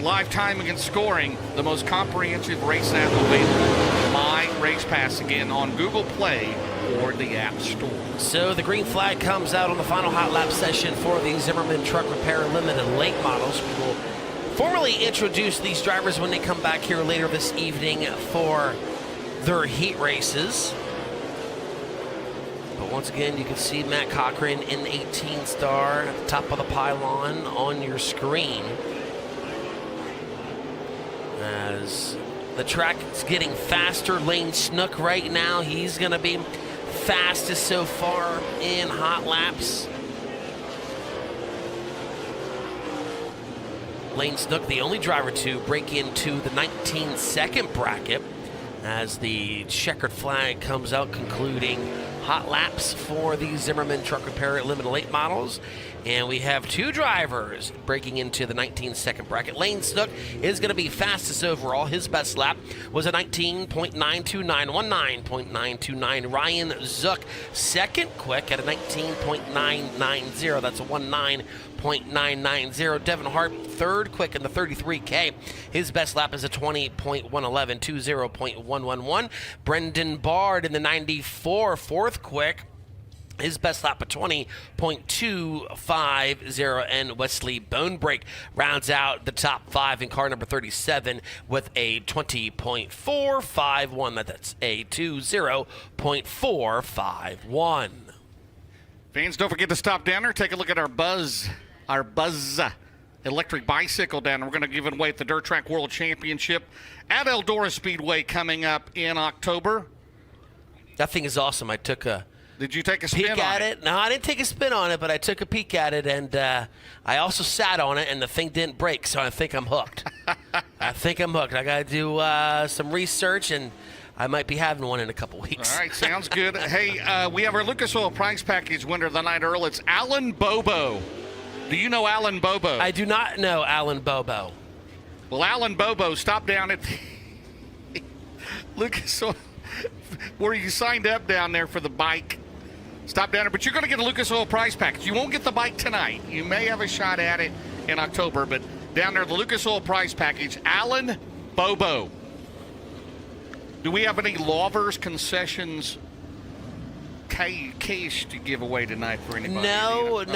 live timing and scoring, the most comprehensive race app available. My Race Pass, again, on Google Play or the App Store. So the green flag comes out on the final hot lap session for the Zimmerman Truck Repair Limited late models. We will formally introduce these drivers when they come back here later this evening for their heat races. But once again, you can see Matt Cochran in the 18 star at the top of the pylon on your screen. As the track is getting faster, Lane Snook right now, he's going to be fastest so far in hot laps. Lane Snook, the only driver to break into the 19-second bracket as the checkered flag comes out, concluding hot laps for the Zimmerman Truck Repair Limited late models. And we have two drivers breaking into the 19-second bracket. Lane Snook is going to be fastest overall. His best lap was a 19.929, 19.929. Ryan Zook second quick at a 19.990. That's a 19.990. Devin Hart third quick in the 33K. His best lap is a 20.111, 20.111. Brendan Bard in the 94 fourth quick. His best lap of 20.250, and Wesley Bonebreak rounds out the top five in car number 37 with a 20.451. That's a 20.451. Fans, don't forget to stop down there. Take a look at our Buzz electric bicycle down there. We're going to give it away at the Dirt Track World Championship at Eldora Speedway coming up in October. That thing is awesome. I took a Did you take a spin peek at it? No, I didn't take a spin on it, but I took a peek at it, and I also sat on it, and the thing didn't break, so I think I'm hooked. I got to do some research, and I might be having one in a couple weeks. All right, sounds good. Hey, we have our Lucas Oil prize package winner of the night, Earl. It's Alan Bobo. Do you know Alan Bobo? I do not know Alan Bobo. Well, Alan Bobo, stop down at Lucas Oil, where you signed up down there for the bike. Stop down there, but you're going to get a Lucas Oil prize package. You won't get the bike tonight. You may have a shot at it in October, but down there, the Lucas Oil prize package, Alan Bobo. Do we have any Lovers concessions cash to give away tonight for anybody? No, we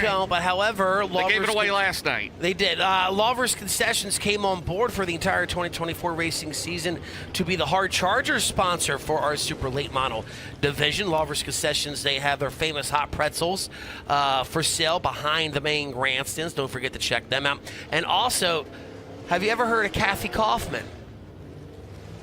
don't. But however, they gave it away last night. They did. Lovers Concessions came on board for the entire 2024 racing season to be the Hard Chargers sponsor for our super late model division. Lovers Concessions, they have their famous hot pretzels for sale behind the main grandstands. Don't forget to check them out. And also, have you ever heard of Kathy Kaufman?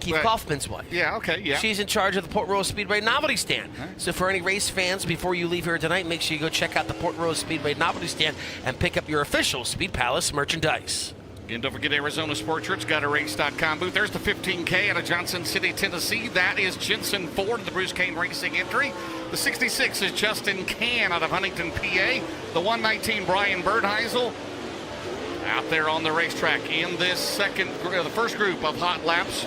Keith Kaufman's wife. Yeah, okay, yeah. She's in charge of the Port Royal Speedway novelty stand. Right. So for any race fans, before you leave here tonight, make sure you go check out the Port Royal Speedway novelty stand and pick up your official Speed Palace merchandise. Again, don't forget Arizona Sports Shirts, got a race.com booth. There's the 15K out of Johnson City, Tennessee. That is Jensen Ford, the Bruce Kane Racing entry. The 66 is Justin Can out of Huntington, PA. The 119, Brian Birdheisel, out there on the racetrack in this the first group of hot laps.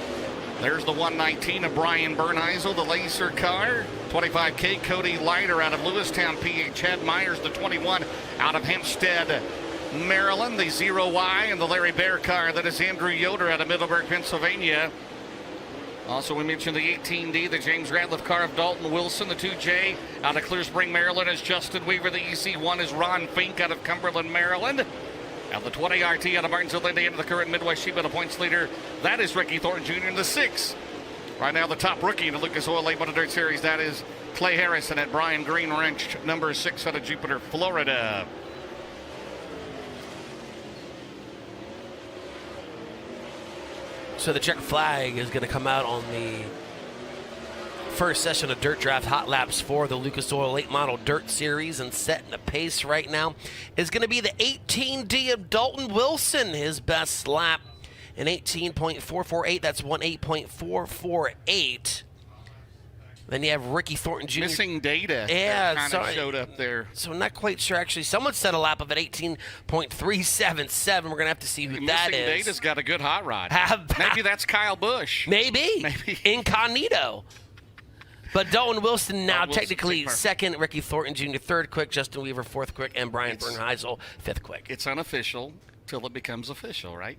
There's the 119 of Brian Bernheisel, the Lacer car. 25K, Cody Leiter out of Lewistown, PA. Chad Myers, the 21 out of Hempstead, Maryland. The 0Y and the Larry Bear car. That is Andrew Yoder out of Middleburg, Pennsylvania. Also, we mentioned the 18D, the James Ratliff car of Dalton Wilson. The 2J out of Clear Spring, Maryland is Justin Weaver. The EC1 is Ron Fink out of Cumberland, Maryland. Now the 20 RT out of Martinsville, Indiana, the current Midwest Sheep Metal points leader. That is Ricky Thornton Jr. in the 6. Right now the top rookie in the Lucas Oil Late Model Dirt Series, that is Clay Harrison at Brian Green Ranch, number 6 out of Jupiter, Florida. So the check flag is going to come out on the first session of Dirt Draft Hot Laps for the Lucas Oil Late Model Dirt Series, and setting the pace right now is going to be the 18D of Dalton Wilson. His best lap in 18.448. That's 18.448. Then you have Ricky Thornton Jr. Missing data. Yeah, kind of showed up there. So I'm not quite sure. Actually, someone set a lap of at 18.377. We're going to have to see who that is. Missing data's got a good hot rod. Maybe that's Kyle Busch. Maybe. Incognito. But Dalton Wilson now technically second, Ricky Thornton Jr. third quick, Justin Weaver fourth quick, and Brian Bernheisel fifth quick. It's unofficial. till it becomes official, right?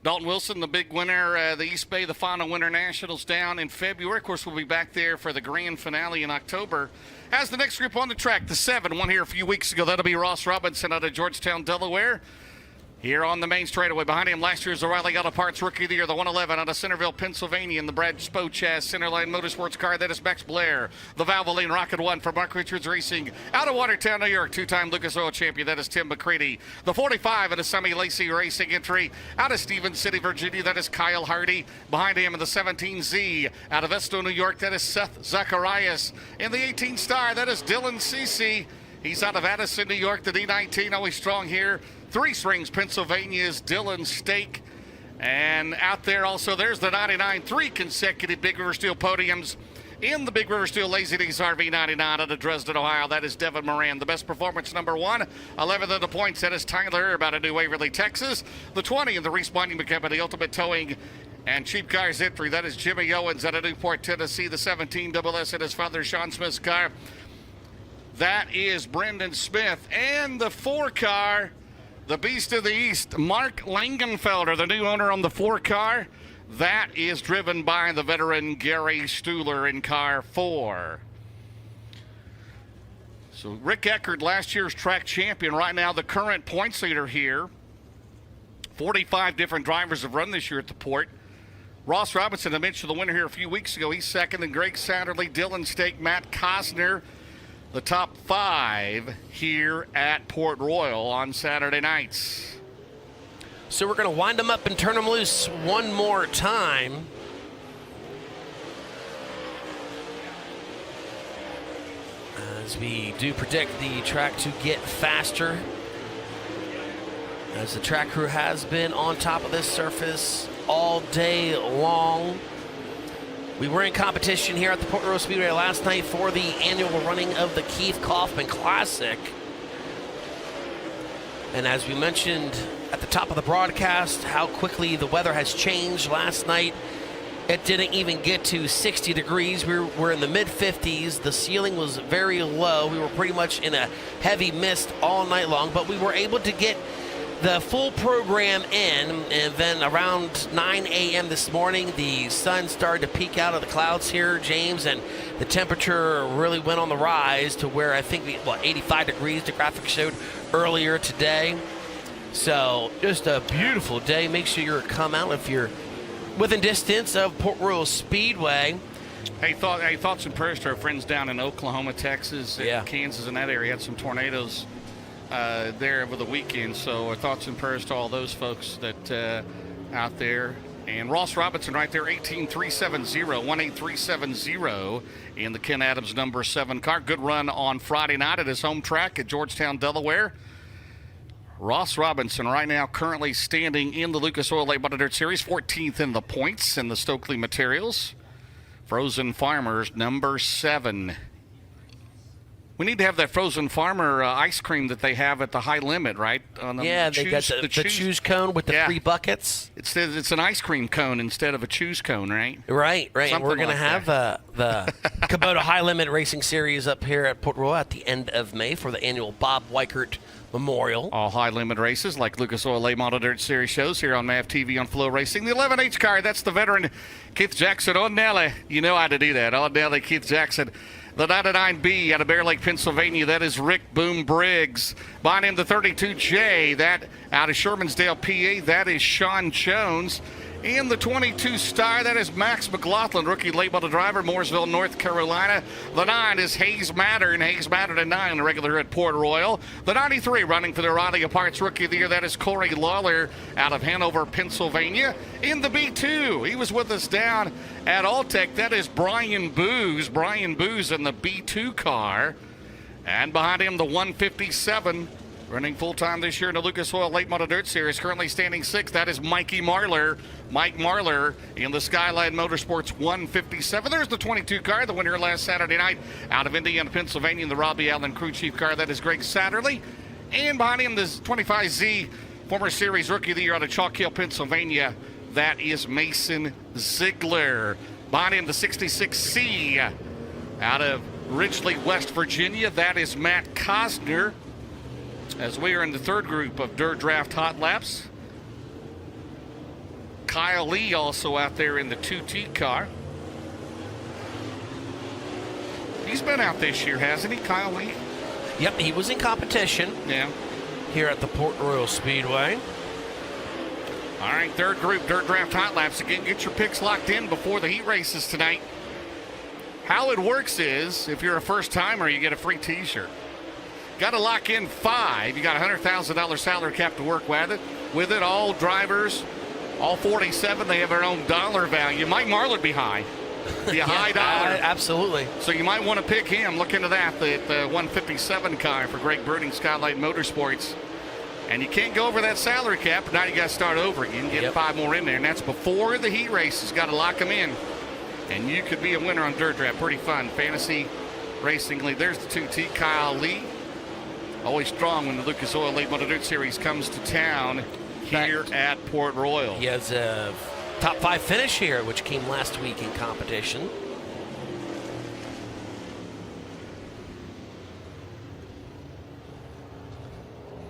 Dalton Wilson, the big winner, the East Bay, the final winter nationals down in February. Of course, we'll be back there for the grand finale in October. As the next group on the track, the 7, won here a few weeks ago. That'll be Ross Robinson out of Georgetown, Delaware. Here on the main straightaway, behind him, last year's O'Reilly Auto Parts Rookie of the Year, the 111 out of Centerville, Pennsylvania, in the Brad Spochaz Centerline Motorsports car. That is Max Blair. The Valvoline Rocket 1 for Mark Richards Racing out of Watertown, New York, 2-time Lucas Oil champion. That is Tim McCready. The 45 out of Semi Lacey Racing entry out of Stevens City, Virginia. That is Kyle Hardy. Behind him in the 17Z out of Esto, New York. That is Seth Zacharias. In the 18 star, that is Dylan Cece. He's out of Addison, New York. The D19 always strong here. 3 Springs, Pennsylvania is Dylan Stake. And out there also, there's the 99, 3 consecutive Big River Steel podiums in the Big River Steel Lazy Days RV 99 out of Dresden, Ohio. That is Devin Moran. The best performance, number 1, 11th of the points. That is Tyler Herb out of New Waverly, Texas. The 20 in the Responding Company Ultimate Towing and Cheap Cars entry. That is Jimmy Owens out of Newport, Tennessee. The 17 SS in his father Sean Smith's car. That is Brendan Smith. And the 4 car, the Beast of the East, Mark Langenfelder, the new owner on the 4 car. That is driven by the veteran Gary Stuhler in car 4. So Rick Eckert, last year's track champion, right now the current points leader here. 45 different drivers have run this year at the port. Ross Robinson, I mentioned the winner here a few weeks ago. He's second, and Greg Satterley, Dylan Stake, Matt Cosner. The top 5 here at Port Royal on Saturday nights. So we're going to wind them up and turn them loose one more time. As we do predict the track to get faster, as the track crew has been on top of this surface all day long. We were in competition here at the Port Royal Speedway last night for the annual running of the Keith Kaufman Classic. And as we mentioned at the top of the broadcast, how quickly the weather has changed last night. It didn't even get to 60 degrees. We were in the mid-50s. The ceiling was very low. We were pretty much in a heavy mist all night long, but we were able to get the full program in, and then around 9 a.m. this morning, the sun started to peek out of the clouds here, James, and the temperature really went on the rise to where I think, 85 degrees the graphic showed earlier today. So just a beautiful day. Make sure you come out if you're within distance of Port Royal Speedway. Hey, thoughts and prayers to our friends down in Oklahoma, Texas, Kansas, and that area. Had some tornadoes there over the weekend, so our thoughts and prayers to all those folks that out there. And Ross Robinson right there, 18370 in the Ken Adams number 7 car. Good run on Friday night at his home track at Georgetown, Delaware. Ross Robinson right now currently standing in the Lucas Oil Late Model Dirt Series, 14th in the points in the Stokely Materials. Frozen Farmers number 7. We need to have that Frozen Farmer ice cream that they have at the High Limit, right? They got the choose cone with the 3 buckets. It's an ice cream cone instead of a choose cone, right? Right. Something We're going to like have the Kubota High Limit Racing Series up here at Port Royal at the end of May for the annual Bob Weichert Memorial. All high limit races like Lucas Oil Late Model Dirt Series shows here on MAV TV on FloRacing. The 11H car, that's the veteran Keith Jackson. Oh, Nelly. You know how to do that. Oh, Nelly, Keith Jackson. The 99B out of Bear Lake, Pennsylvania, that is Rick Boom Briggs. Behind him, the 32J, that out of Shermansdale, PA, that is Sean Jones. In the 22 star, that is Max McLaughlin, rookie late model driver, Mooresville, North Carolina. The 9 is Hayes Mattern. Hayes Mattern at 9, the regular at Port Royal. The 93 running for the O'Reilly Parts Rookie of the Year, that is Corey Lawler out of Hanover, Pennsylvania. In the B2, he was with us down at Alltech. That is Brian Booz. Brian Booz in the B2 car. And behind him, the 157. Running full-time this year in the Lucas Oil Late Model Dirt Series, currently standing 6th. That is Mikey Marlar. Mike Marlar in the Skyline Motorsports 157. There's the 22 car, the winner last Saturday night out of Indiana, Pennsylvania, in the Robbie Allen Crew Chief car. That is Greg Satterley. And behind him, this 25Z, former Series Rookie of the Year out of Chalk Hill, Pennsylvania. That is Mason Ziegler. Behind him, the 66C out of Ridgely, West Virginia. That is Matt Cosner. as we are in the third group of Dirt Draft Hot Laps. Kyle Lee also out there in the 2T car. He's been out this year, hasn't he, Kyle Lee? Yep, he was in competition. Yeah. Here at the Port Royal Speedway. All right, third group, Dirt Draft Hot Laps. Again, get your picks locked in before the heat races tonight. How it works is, if you're a first-timer, you get a free T-shirt. Got to lock in 5. You got a $100,000 salary cap to work with it. With it, all drivers, all 47, they have their own dollar value. Mike Marlin be high. Be a high dollar. Absolutely. So you might want to pick him. Look into that, the 157 car for Greg Bruning, Skylight Motorsports. And you can't go over that salary cap. Now you got to start over again. Get 5 more in there, and that's before the heat races. Got to lock them in. And you could be a winner on Dirt Draft. Pretty fun. Fantasy Racing League. There's the 2T, Kyle Lee. Always strong when the Lucas Oil Late Model Dirt Series comes to town here at Port Royal. He has a top 5 finish here, which came last week in competition.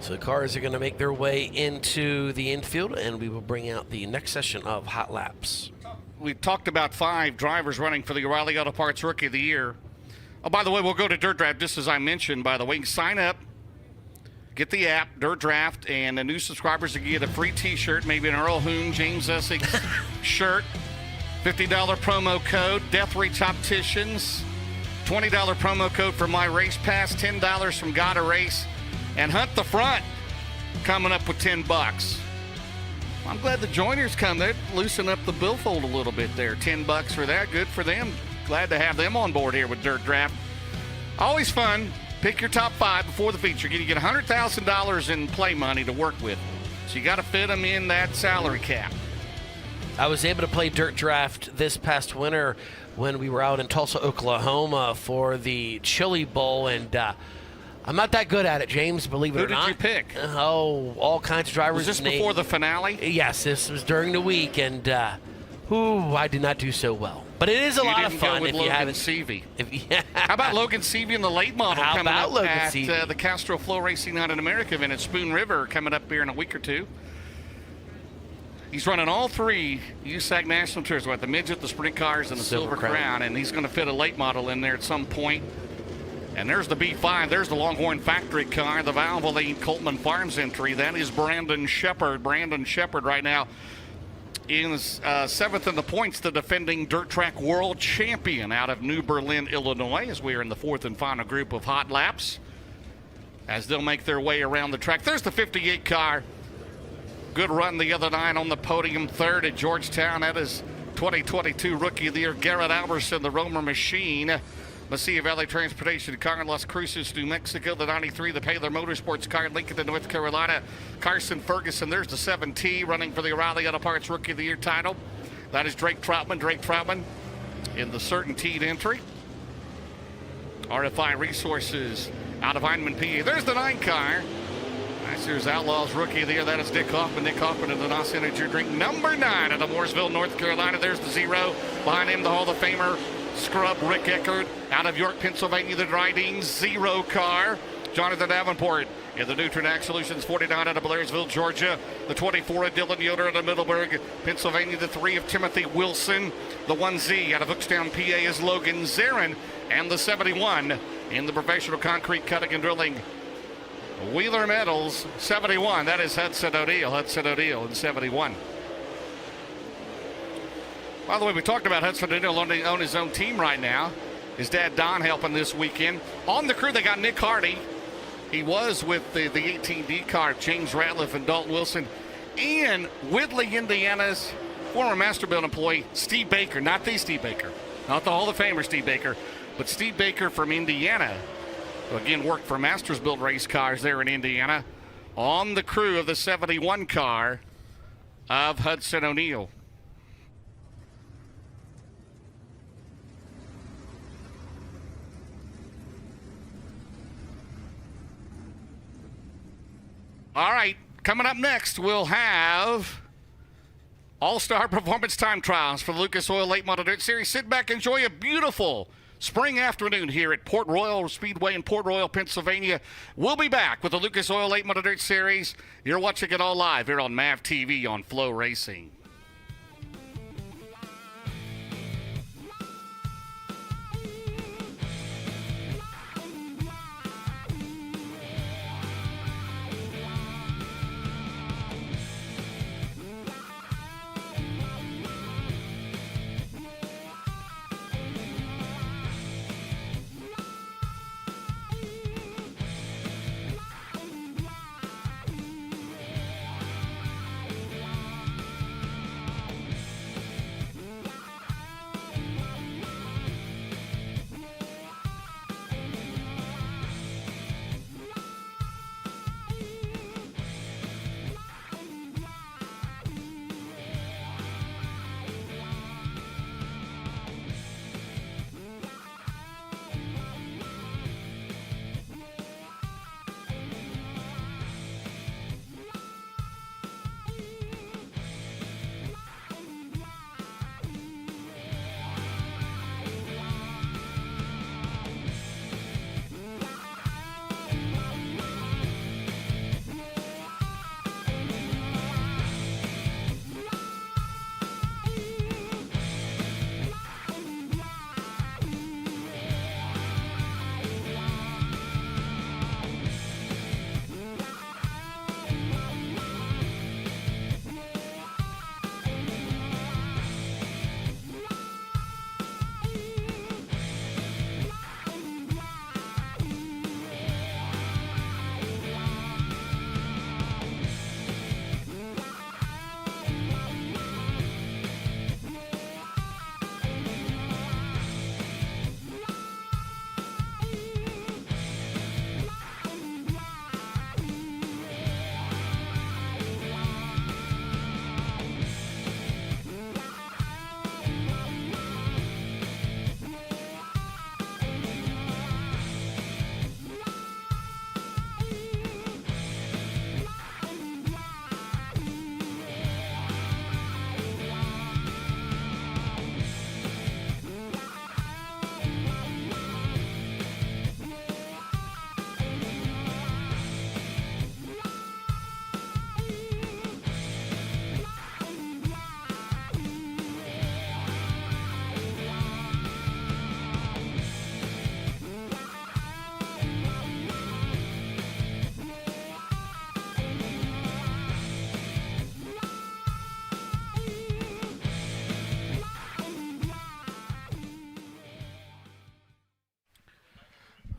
So the cars are going to make their way into the infield, and we will bring out the next session of Hot Laps. We talked about 5 drivers running for the O'Reilly Auto Parts Rookie of the Year. Oh, by the way, we'll go to Dirt Draft just as I mentioned. By the way, you can sign up, get the app, Dirt Draft, and the new subscribers will get a free T-shirt, maybe an Earl Hoon, James Essex shirt, $50 promo code, Death Reach Opticians, $20 promo code for My Race Pass, $10 from Gotta Race, and Hunt the Front coming up with $10. I'm glad the joiners come. They're loosening up the billfold a little bit there. $10 for that. Good for them. Glad to have them on board here with Dirt Draft. Always fun. Pick your top 5 before the feature. You get $100,000 in play money to work with. So you got to fit them in that salary cap. I was able to play Dirt Draft this past winter when we were out in Tulsa, Oklahoma for the Chili Bowl, and I'm not that good at it, James, believe it or not. Who did you pick? Oh, all kinds of drivers. Was this before the finale? Yes, this was during the week, and I did not do so well. But it is a lot of fun if you haven't. Seavey. How about Logan Seavey in the late model coming up at the Castro FloRacing Night in America event at Spoon River coming up here in a week or two? He's running all 3 USAC National Tours, the midget, the sprint cars, and the Silver Crown, and he's going to fit a late model in there at some point. And there's the B5. There's the Longhorn Factory car, the Valvoline Coltman Farms entry. That is Brandon Shepard. Brandon Shepard right now is 7th in the points, the defending dirt track world champion out of New Berlin, Illinois, as we are in the 4th and final group of Hot Laps as they'll make their way around the track. There's the 58 car. Good run the other night on the podium, 3rd at Georgetown. That is 2022 Rookie of the Year, Garrett Alberson, the Romer Machine. Mesilla Valley Transportation car in Las Cruces, New Mexico. The 93, the Paylor Motorsports car in Lincoln, North Carolina. Carson Ferguson, there's the 7T running for the O'Reilly Auto Parts Rookie of the Year title. That is Drake Troutman. Drake Troutman in the Certainteed entry. RFI Resources out of Heinemann, PA. There's the 9 car. Last year's Outlaws Rookie of the Year. That is Dick Hoffman. Dick Hoffman in the NOS Energy Drink number 9 out of Mooresville, North Carolina. There's the 0. Behind him, the Hall of Famer scrub Rick Eckert out of York, Pennsylvania, the Dryden 0 car. Jonathan Davenport in the Nutranac Solutions 49 out of Blairsville, Georgia. The 24 of Dylan Yoder out of Middleburg, Pennsylvania. The 3 of Timothy Wilson. The 1Z out of Hookstown, PA is Logan Zarin. And the 71 in the Professional Concrete Cutting and Drilling Wheeler Metals 71. That is Hudson O'Neill. Hudson O'Neill in 71. By the way, we talked about Hudson O'Neill on his own team right now. His dad, Don, helping this weekend. On the crew, they got Nick Hardy. He was with the 18D car, James Ratliff and Dalton Wilson. And Whitley, Indiana's former Masterbuilt employee, Steve Baker. Not the Steve Baker. Not the Hall of Famer Steve Baker, but Steve Baker from Indiana. Who again worked for Mastersbuilt race cars there in Indiana. On the crew of the 71 car of Hudson O'Neill. All right, coming up next, we'll have All-Star Performance Time Trials for the Lucas Oil Late Model Dirt Series. Sit back, enjoy a beautiful spring afternoon here at Port Royal Speedway in Port Royal, Pennsylvania. We'll be back with the Lucas Oil 8 Dirt Series. You're watching it all live here on MAV TV on FloRacing.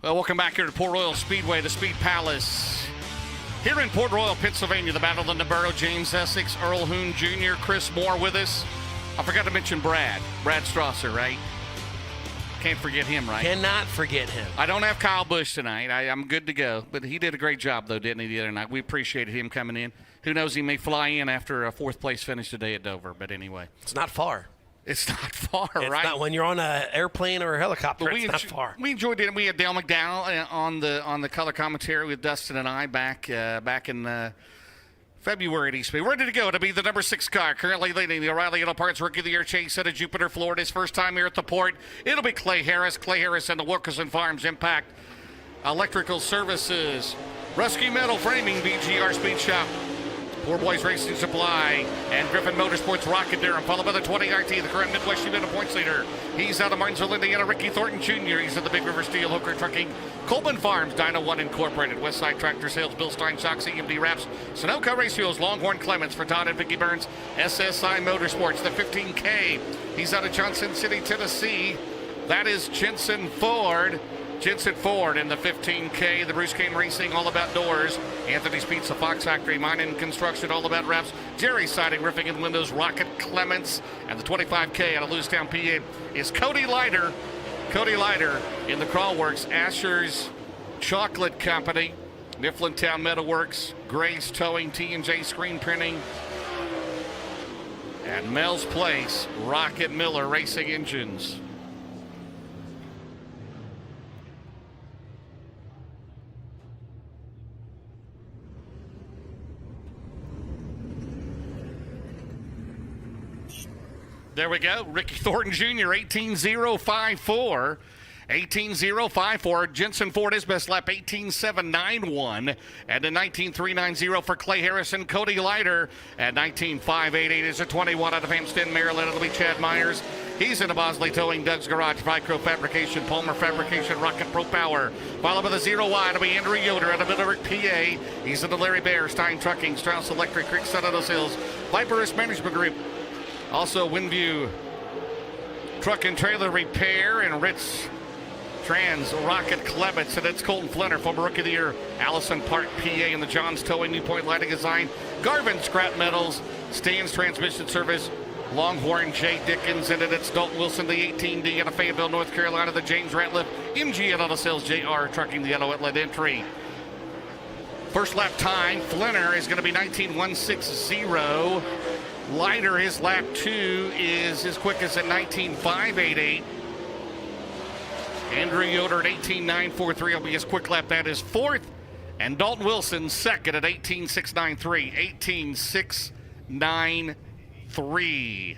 Well, welcome back here to Port Royal Speedway, the Speed Palace. Here in Port Royal, Pennsylvania, the Battle in the Borough, James Essex, Earl Hoon Jr., Chris Moore with us. I forgot to mention Brad Strasser, right? Can't forget him, right? Cannot forget him. I don't have Kyle Busch tonight. I'm good to go. But he did a great job, though, didn't he, the other night? We appreciated him coming in. Who knows, he may fly in after a fourth-place finish today at Dover. But anyway. It's not far. It's not far, It's right? not when you're on an airplane or a helicopter. But it's not far. We enjoyed it. We had Dale McDowell on the color commentary with Dustin and I back in February at East Speed. Ready to go to be the number 6 car, currently leading the O'Reilly Auto Parts Rookie of the Year chase out of Jupiter, Florida. His first time here at the port. It'll be Clay Harris. Clay Harris and the Wilkerson Farms Impact Electrical Services, Rescue Metal Framing, BGR Speed Shop, Poor Boys Racing Supply, and Griffin Motorsports Rocket Durham, followed by the 20RT, the current Midwest Unit points leader. He's out of Martinsville, Indiana, Ricky Thornton Jr. He's at the Big River Steel, Hooker Trucking, Coleman Farms, Dyno One Incorporated, Westside Tractor Sales, Bill Stein Shocks, EMD Wraps, Sunoco Racio's, Longhorn Clements for Todd and Vicky Burns, SSI Motorsports, the 15K. He's out of Johnson City, Tennessee. That is Jensen Ford. Jensen Ford in the 15K, the Bruce Kane Racing, All About Doors, Anthony's Pizza, Fox Factory, Mining and Construction, All About Wraps, Jerry Siding, Roofing and Windows, Rocket Clements, and the 25K out of Lewistown, PA is Cody Leiter. Cody Leiter in the Crawlworks, Asher's Chocolate Company, Mifflintown Metalworks, Gray's Towing, T&J Screen Printing, and Mel's Place, Rocket Miller Racing Engines. There we go. Ricky Thornton Jr., 18054. 18.05 for Jensen Ford, his best lap, 18.791. And a 19.390 for Clay Harrison. Cody Leiter at 19.588 is a 21 out of Hampstead, Maryland. It'll be Chad Myers. He's in the Bosley Towing, Doug's Garage, Vicro Fabrication, Palmer Fabrication, Rocket Pro Power. Followed by the 0Y, it'll be Andrew Yoder out of Middleburg, PA. He's in the Larry Bear, Stein Trucking, Strauss Electric, Creek Sun of those Hills, Viperist Management Group. Also Windview Truck and Trailer Repair and Ritz Trans Rocket Clements, and it's Colton Flinner, former Rookie of the Year, Allison Park, PA, in the Johns Towing, New Point Lighting Design, Garvin Scrap Metals, Stan's Transmission Service, Longhorn J. Dickens, and it's Dalton Wilson, the 18D out of Fayetteville, North Carolina, the James Ratliff, MG at Auto Sales, JR Trucking, the Yellow Outlet entry. First lap time, Flinner is going to be 19.160. Leiter, his lap 2 is his quickest at 19.588. Andrew Yoder at 18.943 will be his quick lap. That is fourth. And Dalton Wilson second at 18.693. 18.693.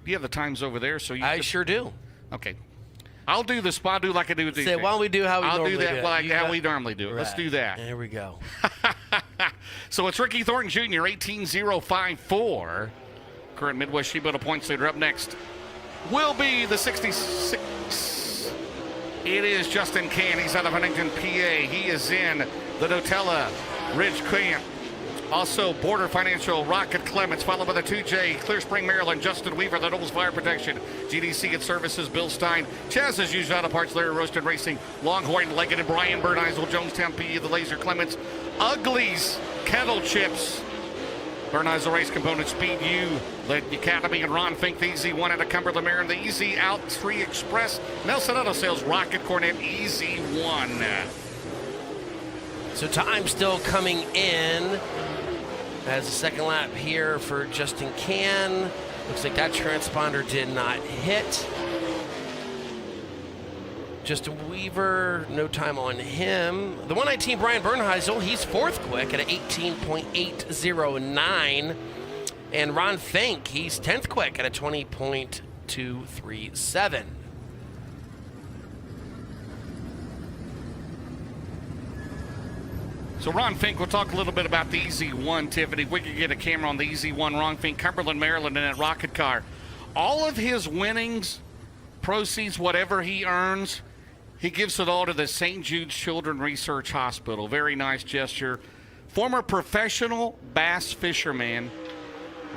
You have the times over there, so I sure do. Okay. I'll do the spot. Do like I do with Say, why don't we do how we normally do it? I'll do that like how we normally do it. Right. Let's do that. There we go. So it's Ricky Thornton Jr., 18.054. Current Midwest Sheboygan points leader. Up next will be the 66. It is Justin Can. He's out of Huntington, PA. He is in the Nutella Ridge Camp. Also, Border Financial, Rocket Clements, followed by the 2J, Clear Spring, Maryland, Justin Weaver, the Nobles Fire Protection, GDC and Services, Bill Stein, Chaz's Used Auto Parts, Larry Roasted Racing, Longhorn, Leggett, and Brian Burneisel, Jonestown, PE, the Laser Clements, Uglies, Kettle Chips, Burneisel Race Components, Speed U, the Academy, and Ron Fink, the Easy One out of Cumberland, Maryland, the Easy Out 3 Express, Nelson Auto Sales, Rocket Cornet, Easy One. So time still coming in as the second lap here for Justin Can. Looks like that transponder did not hit. Justin Weaver, no time on him. The 119 Brian Bernheisel, he's fourth quick at 18.809. And Ron Fink, he's 10th quick at a 20.237. So Ron Fink, we'll talk a little bit about the Easy One, Tiffany. If we could get a camera on the Easy One, Ron Fink, Cumberland, Maryland, in that rocket car. All of his winnings, proceeds, whatever he earns, he gives it all to the St. Jude's Children's Research Hospital. Very nice gesture. Former professional bass fisherman,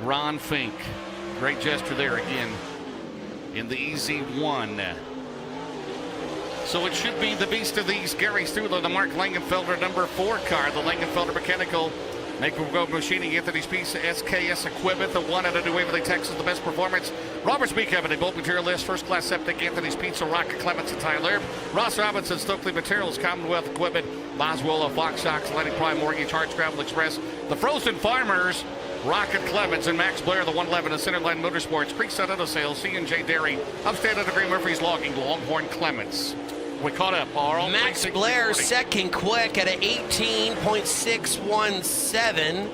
Ron Fink. Great gesture there again in the Easy One. So it should be the Beast of the East, Gary Stuhler, the Mark Langenfelder number 4 car, the Langenfelder Mechanical Make-Go Machining, Anthony's Piece, SKS Equipment, the one out of New Waverly, Texas, the best performance. Roberts Beak Company, Bolt Material List, First Class Septic, Anthony's Pizza, Rocket Clements, and Tyler. Ross Robinson, Stokely Materials, Commonwealth Equipment, Boswell, Fox Shocks, Atlantic Prime Mortgage, Harts Gravel Express, the Frozen Farmers, Rocket Clements, and Max Blair, the 111 of Centerline Motorsports, Creekside Auto Sales, C&J Dairy, Upstate of the Green Murphy's Logging, Longhorn Clements. We caught up. Max Blair second quick at an 18.617.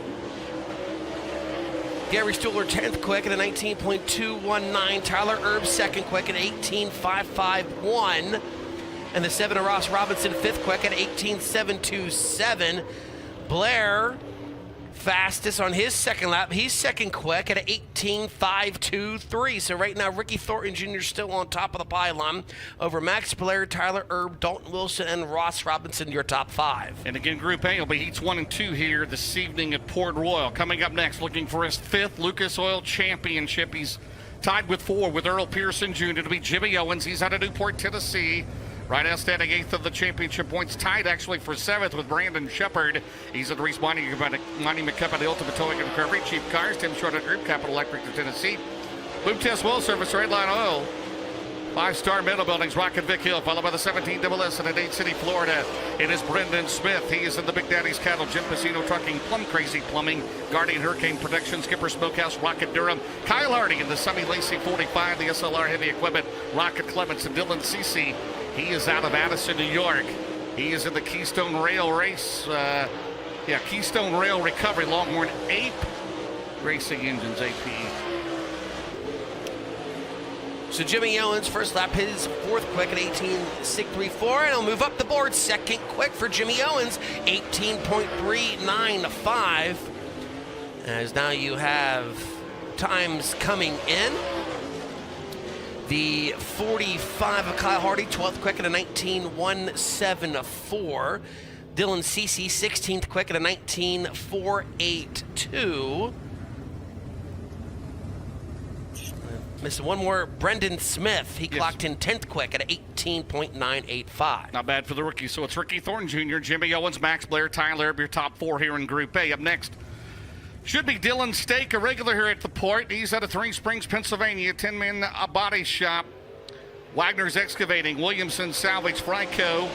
Gary Stuhler 10th quick at a 19.219. Tyler Erb second quick at 18.551. And the 7 of Ross Robinson 5th quick at 18.727. Blair fastest on his second lap. He's second quick at 18.523. So right now, Ricky Thornton Jr. still on top of the pylon over Max Blair, Tyler Erb, Dalton Wilson, and Ross Robinson, your top 5. And again, Group A will be heats 1 and 2 here this evening at Port Royal. Coming up next, looking for his 5th Lucas Oil Championship. He's tied with 4 with Earl Pearson Jr. It'll be Jimmy Owens. He's out of Newport, Tennessee. Right now standing 8th of the championship points, tied actually for 7th with Brandon Shepard. He's at the Reese Monument Cup of the Ultimate Towing and Recovery. Cheap Cars, Tim Short at Group, Capital Electric of Tennessee. Boom Test Well Service, Redline Oil. 5-star Metal Buildings, Rocket Vic Hill, followed by the 17 Double S in Dade City, Florida. It is Brendan Smith. He is in the Big Daddy's Cattle, Jim Casino Trucking, Plum Crazy Plumbing, Guardian Hurricane Protection, Skipper Smokehouse, Rocket Durham, Kyle Hardy in the Sunny Lacey 45, the SLR Heavy Equipment, Rocket Clements, and Dylan Cece. He is out of Addison, New York. He is in the Keystone Rail Race. Keystone Rail Recovery, Longhorn Ape Racing Engines, APE. So So Jimmy Owens, first lap, his fourth quick at 18.634, and he'll move up the board. Second quick for Jimmy Owens, 18.395. As now you have times coming in. The 45 of Kyle Hardy, 12th quick at a 19.174. Dylan Cece, 16th quick at a 19.482. Missing one more, Brendan Smith. He clocked in 10th quick at 18.985. Not bad for the rookie. So it's Ricky Thornton Jr., Jimmy Owens, Max Blair, Tyler Erb, your top four here in Group A. Up next should be Dylan Stake, a regular here at the port. He's out of Three Springs, Pennsylvania, 10-man body shop. Wagner's Excavating, Williamson Salvage, Fryco,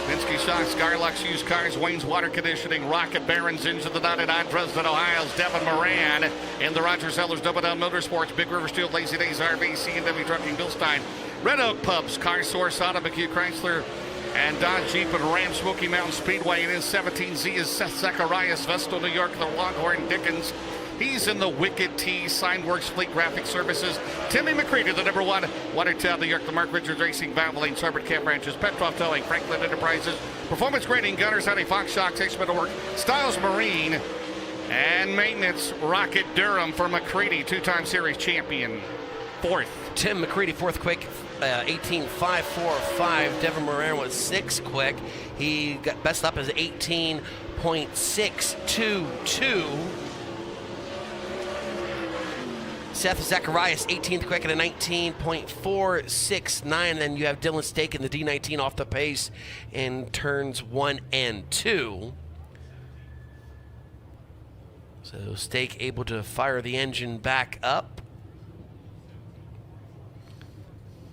Pinsky Shocks, Garlux Used Cars, Wayne's Water Conditioning, Rocket Barons, Into the 99, Dresden, Ohio's Devin Moran, and the Roger Sellers, Double Down Motorsports, Big River Steel, Lazy Days RV, C&W Trucking, Bilstein, Red Oak Pubs, Car Source, Auto McHugh Chrysler, and Dodge Jeep and Ram Smoky Mountain Speedway. And in 17Z is Seth Zacharias, Vestal, New York, the Longhorn Dickens. He's in the Wicked T, Signworks Fleet Graphic Services. Timmy McCready, the number one, Watertown, New York, the Mark Richards Racing, Valvoline, Sarbert Camp Ranches, Petroff Towing, Franklin Enterprises, Performance Grading, Gunners, Honey, Fox Shocks, H Metal Work, Styles Marine, and Maintenance, Rocket Durham for McCready, two-time series champion. Fourth. Tim McCready, fourth quick, 18.545. Devin Moran was sixth quick. He got best up as 18.622. Seth Zacharias, 18th quick at a 19.469. Then you have Dylan Stake in the D19 off the pace in turns 1 and 2. So Stake able to fire the engine back up.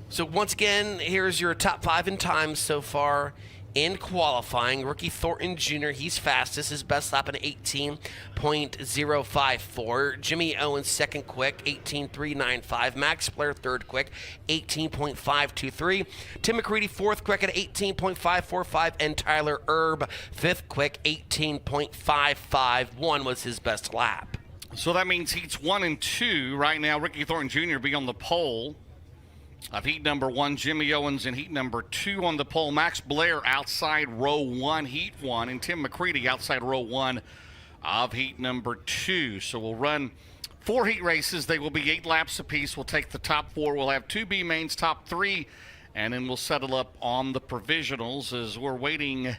So once again, here's your top 5 in times so far in qualifying. Rookie Thornton Jr., he's fastest. His best lap at 18.054. Jimmy Owens, second quick, 18.395. Max Blair, third quick, 18.523. Tim McCready, fourth quick at 18.545. And Tyler Erb, fifth quick, 18.551 was his best lap. So that means heats 1 and 2 right now. Ricky Thornton Jr. be on the pole of heat number 1, Jimmy Owens in heat number 2 on the pole. Max Blair outside row 1, heat 1, and Tim McCready outside row 1 of heat number 2. So we'll run 4 heat races. They will be 8 laps apiece. We'll take the top 4. We'll have 2 B mains, top 3, and then we'll settle up on the provisionals as we're waiting.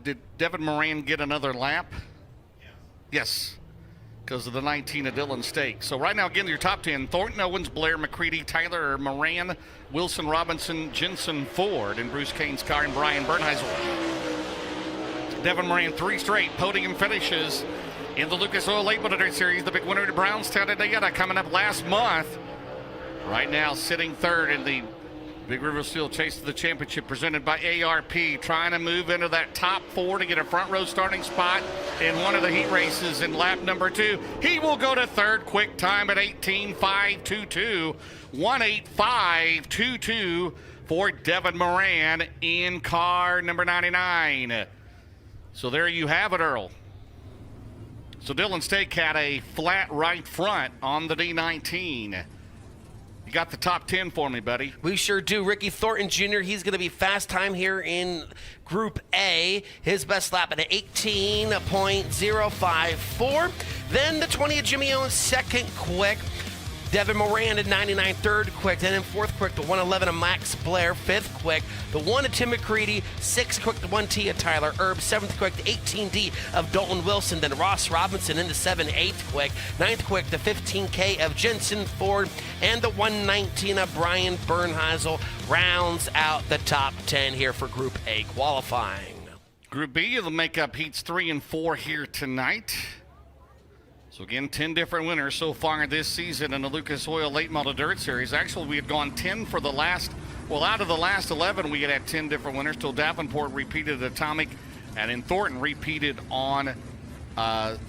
Did Devin Moran get another lap? Yes. Because of the 19 of Dylan Stake. So right now, again, your top 10, Thornton, Owens, Blair, McCready, Tyler Moran, Wilson Robinson, Jensen Ford, and Bruce Kane's car, and Brian Bernheisel. Devin Moran, 3 straight podium finishes in the Lucas Oil Late Model Dirt Series. The big winner at Brownstown, Indiana, coming up last month. Right now, sitting third in the Big River Steel Chase to the Championship, presented by ARP, trying to move into that top 4 to get a front row starting spot in one of the heat races in lap number 2. He will go to third, quick time at 18.522, 1:8.522 for Devin Moran in car number 99. So there you have it, Earl. So Dylan Stake had a flat right front on the D19. You got the top 10 for me, buddy. We sure do. Ricky Thornton Jr., he's going to be fast time here in Group A. His best lap at 18.054. Then the 20 of Jimmy Owens, second quick. Devin Moran at 99, third quick. Then in fourth quick, the 111 of Max Blair, fifth quick. The 1 of Tim McCready, sixth quick, the 1T of Tyler Erb, seventh quick, the 18D of Dalton Wilson. Then Ross Robinson into 7, eighth quick. Ninth quick, the 15K of Jensen Ford. And the 119 of Brian Bernheisel rounds out the top 10 here for Group A qualifying. Group B, it'll make up heats 3 and 4 here tonight. So again, 10 different winners so far this season in the Lucas Oil Late Model Dirt Series. Actually, we had gone 10 for the last, well, out of the last 11, we had 10 different winners till Davenport repeated at Atomic, and then Thornton repeated on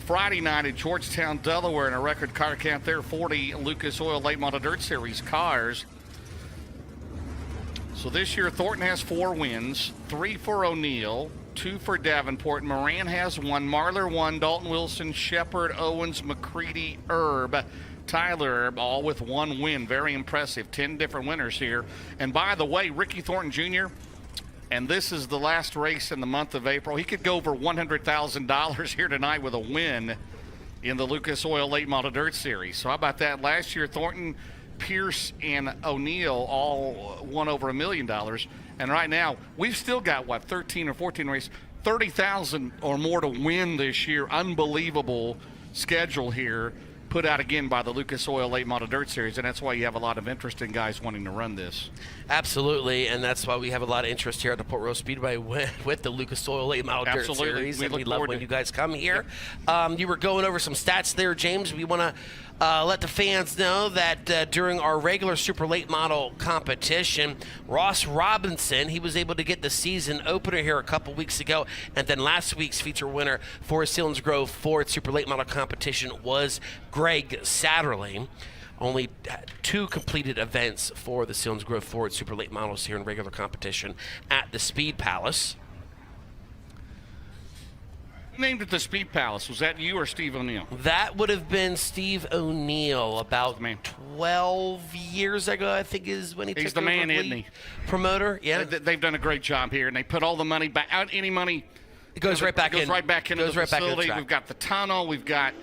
Friday night at Georgetown, Delaware, in a record car count there, 40 Lucas Oil Late Model Dirt Series cars. So this year, Thornton has 4 wins, 3 for O'Neill, 2 for Davenport. Moran has 1, Marler 1, Dalton Wilson, Shepard, Owens, McCready, Erb. Tyler, all with one win. Very impressive. 10 different winners here. And by the way, Ricky Thornton Jr., and this is the last race in the month of April. He could go over $100,000 here tonight with a win in the Lucas Oil Late Model Dirt Series. So how about that? Last year, Thornton, Pierce, and O'Neill all won over $1 million. And right now, we've still got, 13 or 14 races, 30,000 or more to win this year. Unbelievable schedule here, put out again by the Lucas Oil Late Model Dirt Series, and that's why you have a lot of interest in guys wanting to run this. Absolutely, and that's why we have a lot of interest here at the Port Royal Speedway with the Lucas Oil Late Model Dirt Series. We love when you guys come here. You were going over some stats there, James. We want to let the fans know that during our regular Super Late Model competition, Ross Robinson, he was able to get the season opener here a couple weeks ago, and then last week's feature winner for Selinsgrove Ford Super Late Model competition was Greg Satterley. Only 2 completed events for the Selinsgrove Ford Super Late Models here in regular competition at the Speed Palace. Who named it the Speed Palace? Was that you or Steve O'Neill? That would have been Steve O'Neill about 12 years ago, I think, is when he took over. He's the man, isn't he? Promoter, yeah. They've done a great job here, and they put all the money back out. Any money, it goes right back in. Goes right back into the facility. Back. We've got the tunnel. We've got,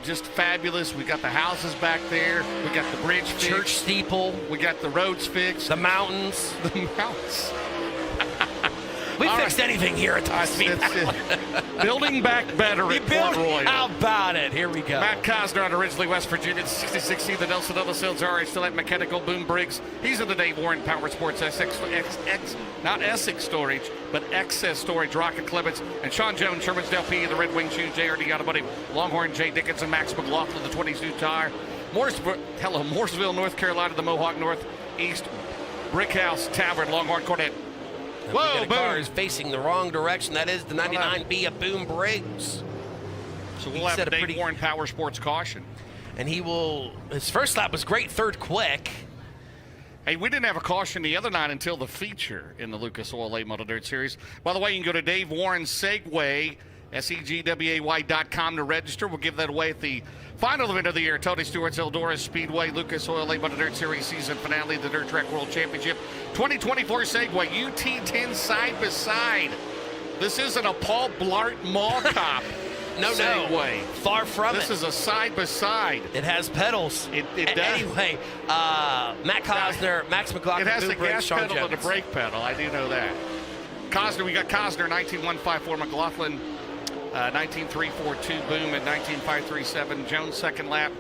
just fabulous. We've got the houses back there. We've got the bridge fixed. Church steeple. We got the roads fixed. The mountains. The mountains. We fixed anything here at the Speed Palace. Building back better at Port Royal. How about it? Here we go. Matt Cosner out of Ridgely, West Virginia, 66C, the Nelson Other Sales are still at Mechanical Boom Briggs. He's in the Dave Warren Power Sports not Essex Storage, but Excess Storage, Rocket Clements, and Sean Jones, Shermansdale PE, the Red Wing Shoes, JRD Automotive, Longhorn, Jay Dickinson, Max McLaughlin, the 22 Tire, Mooresville, North Carolina, the Mohawk Northeast, Brickhouse, Tavern, Longhorn, Cornet. Whoa, boom. Car is facing the wrong direction. That is the 99B of Boom Briggs. So we'll have a Dave Warren Power Sports caution. And his first lap was great, third quick. Hey, we didn't have a caution the other night until the feature in the Lucas Oil Late Model Dirt Series. By the way, you can go to Dave Warren Segway, segway.com to register. We'll give that away at the final event of the year, Tony Stewart's Eldora Speedway, Lucas Oil Late Model Dirt Series season finale, the Dirt Track World Championship, 2024 Segway, UT10 side by side. This isn't a Paul Blart Mall Cop Segway. Far from this is a side by side. It has pedals. It does. Anyway, Matt Cosner, Max McLaughlin, it has Boom the Briggs, gas Sean pedal Jones. and the brake pedal. I do know that. Cosner, we got Cosner 19154, McLaughlin 19342, Boom at 19537. Jones second lap.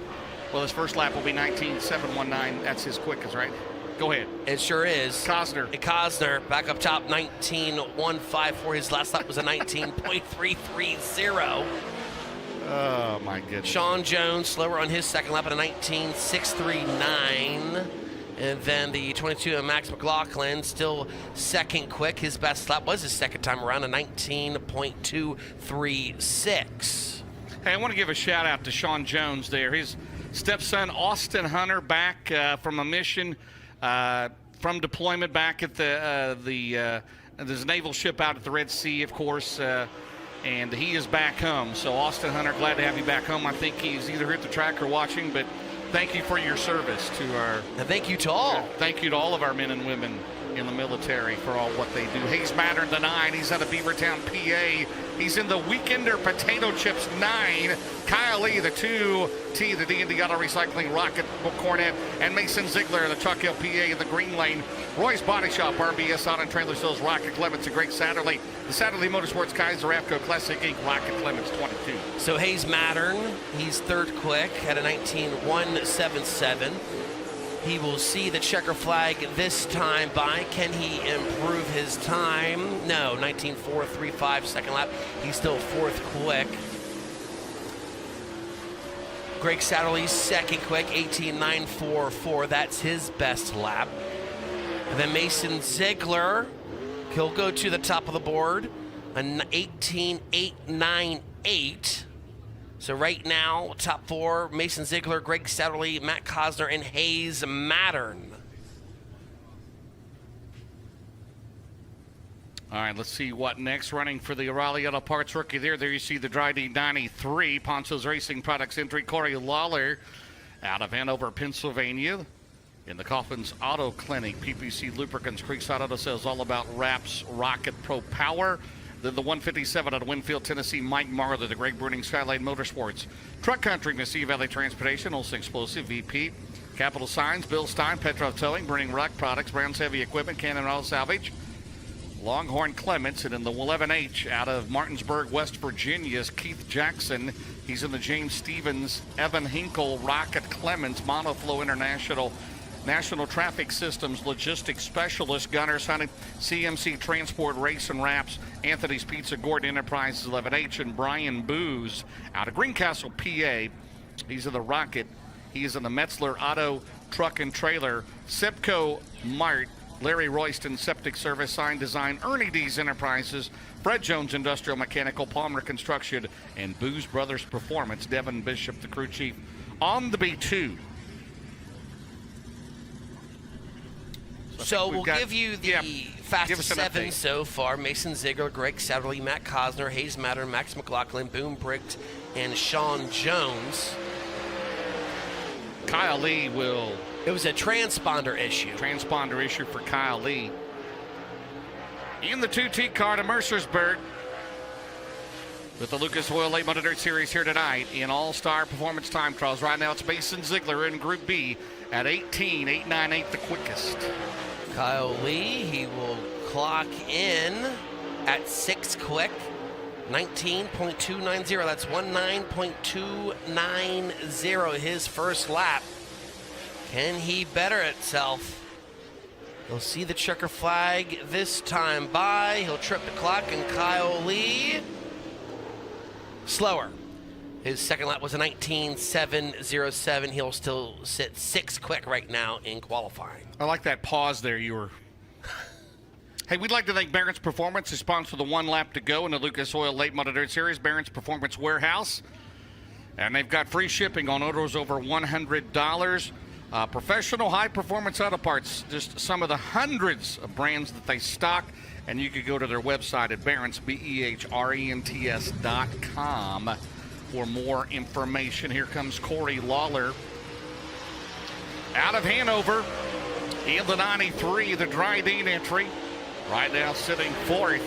Well, his first lap will be 19719. That's his quickest, right? Go ahead. It sure is. Cosner back up top, 19154. His last lap was a 19.330. Oh my goodness. Sean Jones slower on his second lap at a 19.639. And then the 22 Max McLaughlin still second quick. His best lap was his second time around, a 19.236. Hey, I want to give a shout out to Sean Jones there. His stepson, Austin Hunter, back from a mission, from deployment back at there's a naval ship out at the Red Sea, of course, and he is back home. So, Austin Hunter, glad to have you back home. I think he's either here at the track or watching, but thank you for your service to our... And thank you to all. Thank you to all of our men and women in the military for all what they do. Hayes Mattern, the 9. He's out of Beavertown, PA. He's in the Weekender Potato Chips 9. Kyle Lee, the 2T, the D&D Auto Recycling, Rocket Cornet, and Mason Ziegler, the Chuck Hill, PA, in the Green Lane. Roy's Body Shop, RBS Auto and Trailer Sales, Rocket Clements, a great Saturday. The Saturday Motorsports Kaiser Avco Classic Inc., Rocket Clements 22. So Hayes Mattern, he's third quick at a 19.177. He will see the checker flag this time by. Can he improve his time? No, 19.435 second lap. He's still fourth quick. Greg Satterley second quick, 18.944. That's his best lap. And then Mason Ziegler, he'll go to the top of the board, an 18.898. So right now, top 4, Mason Ziegler, Greg Satterley, Matt Cosner, and Hayes Mattern. All right, let's see what next. Running for the O'Reilly Auto Parts rookie there. There you see the Dry D 93, Poncho's Racing Products entry. Corey Lawler Out of Hanover, Pennsylvania, in the Coffins Auto Clinic, PPC Lubricants, Creekside Auto Sales, all about wraps, Rocket Pro Power. Then the 157 out of Winfield, Tennessee, Mike Marler, the Greg Bruning, Skyline Motorsports. Truck Country, Mississippi Valley Transportation, Olson Explosive, VP. Capital Signs, Bill Stein, Petrov Towing, Bruning Rock Products, Brown's Heavy Equipment, Cannon Auto Salvage. Longhorn Clements, and in the 11H out of Martinsburg, West Virginia, is Keith Jackson. He's in the James Stevens, Evan Hinkle, Rocket Clements, Monoflow International, National Traffic Systems Logistics Specialist, Gunner Hunting, CMC Transport, Race and Wraps, Anthony's Pizza, Gordon Enterprises 11H, and Brian Booz out of Greencastle, PA. He's in the Rocket. He's in the Metzler Auto Truck and Trailer, Sepco Mart, Larry Royston Septic Service, Sign Design, Ernie D's Enterprises, Fred Jones Industrial Mechanical, Palmer Construction, and Booz Brothers Performance. Devin Bishop, the crew chief, on the B2. So we'll give you the fastest 7 so far. Mason Ziegler, Greg Satterley, Matt Cosner, Hayes Matter, Max McLaughlin, Boone Bricht, and Sean Jones. Kyle Lee will... It was a transponder issue. Transponder issue for Kyle Lee. In the 2T car to Mercersburg with the Lucas Oil Late Model Dirt Series here tonight in All-Star Performance Time Trials. Right now it's Mason Ziegler in Group B at 18.898, the quickest. Kyle Lee, he will clock in at 6 quick, 19.290. That's 19.290 his first lap. Can he better itself? He'll see the checker flag this time by. He'll trip the clock, and Kyle Lee slower. His second lap was a 19.707. He'll still sit 6 quick right now in qualifying. I like that pause there. You were. Hey, we'd like to thank Barron's Performance, who sponsor the 1 lap to go in the Lucas Oil Late Model Dirt Series. Barron's Performance Warehouse, and they've got free shipping on orders over $100. Professional high-performance auto parts, just some of the hundreds of brands that they stock, and you could go to their website at Barron's, BEHRENTS.com for more information. Here comes Corey Lawler out of Hanover in the 93, the Dry Dean entry. Right now sitting 4th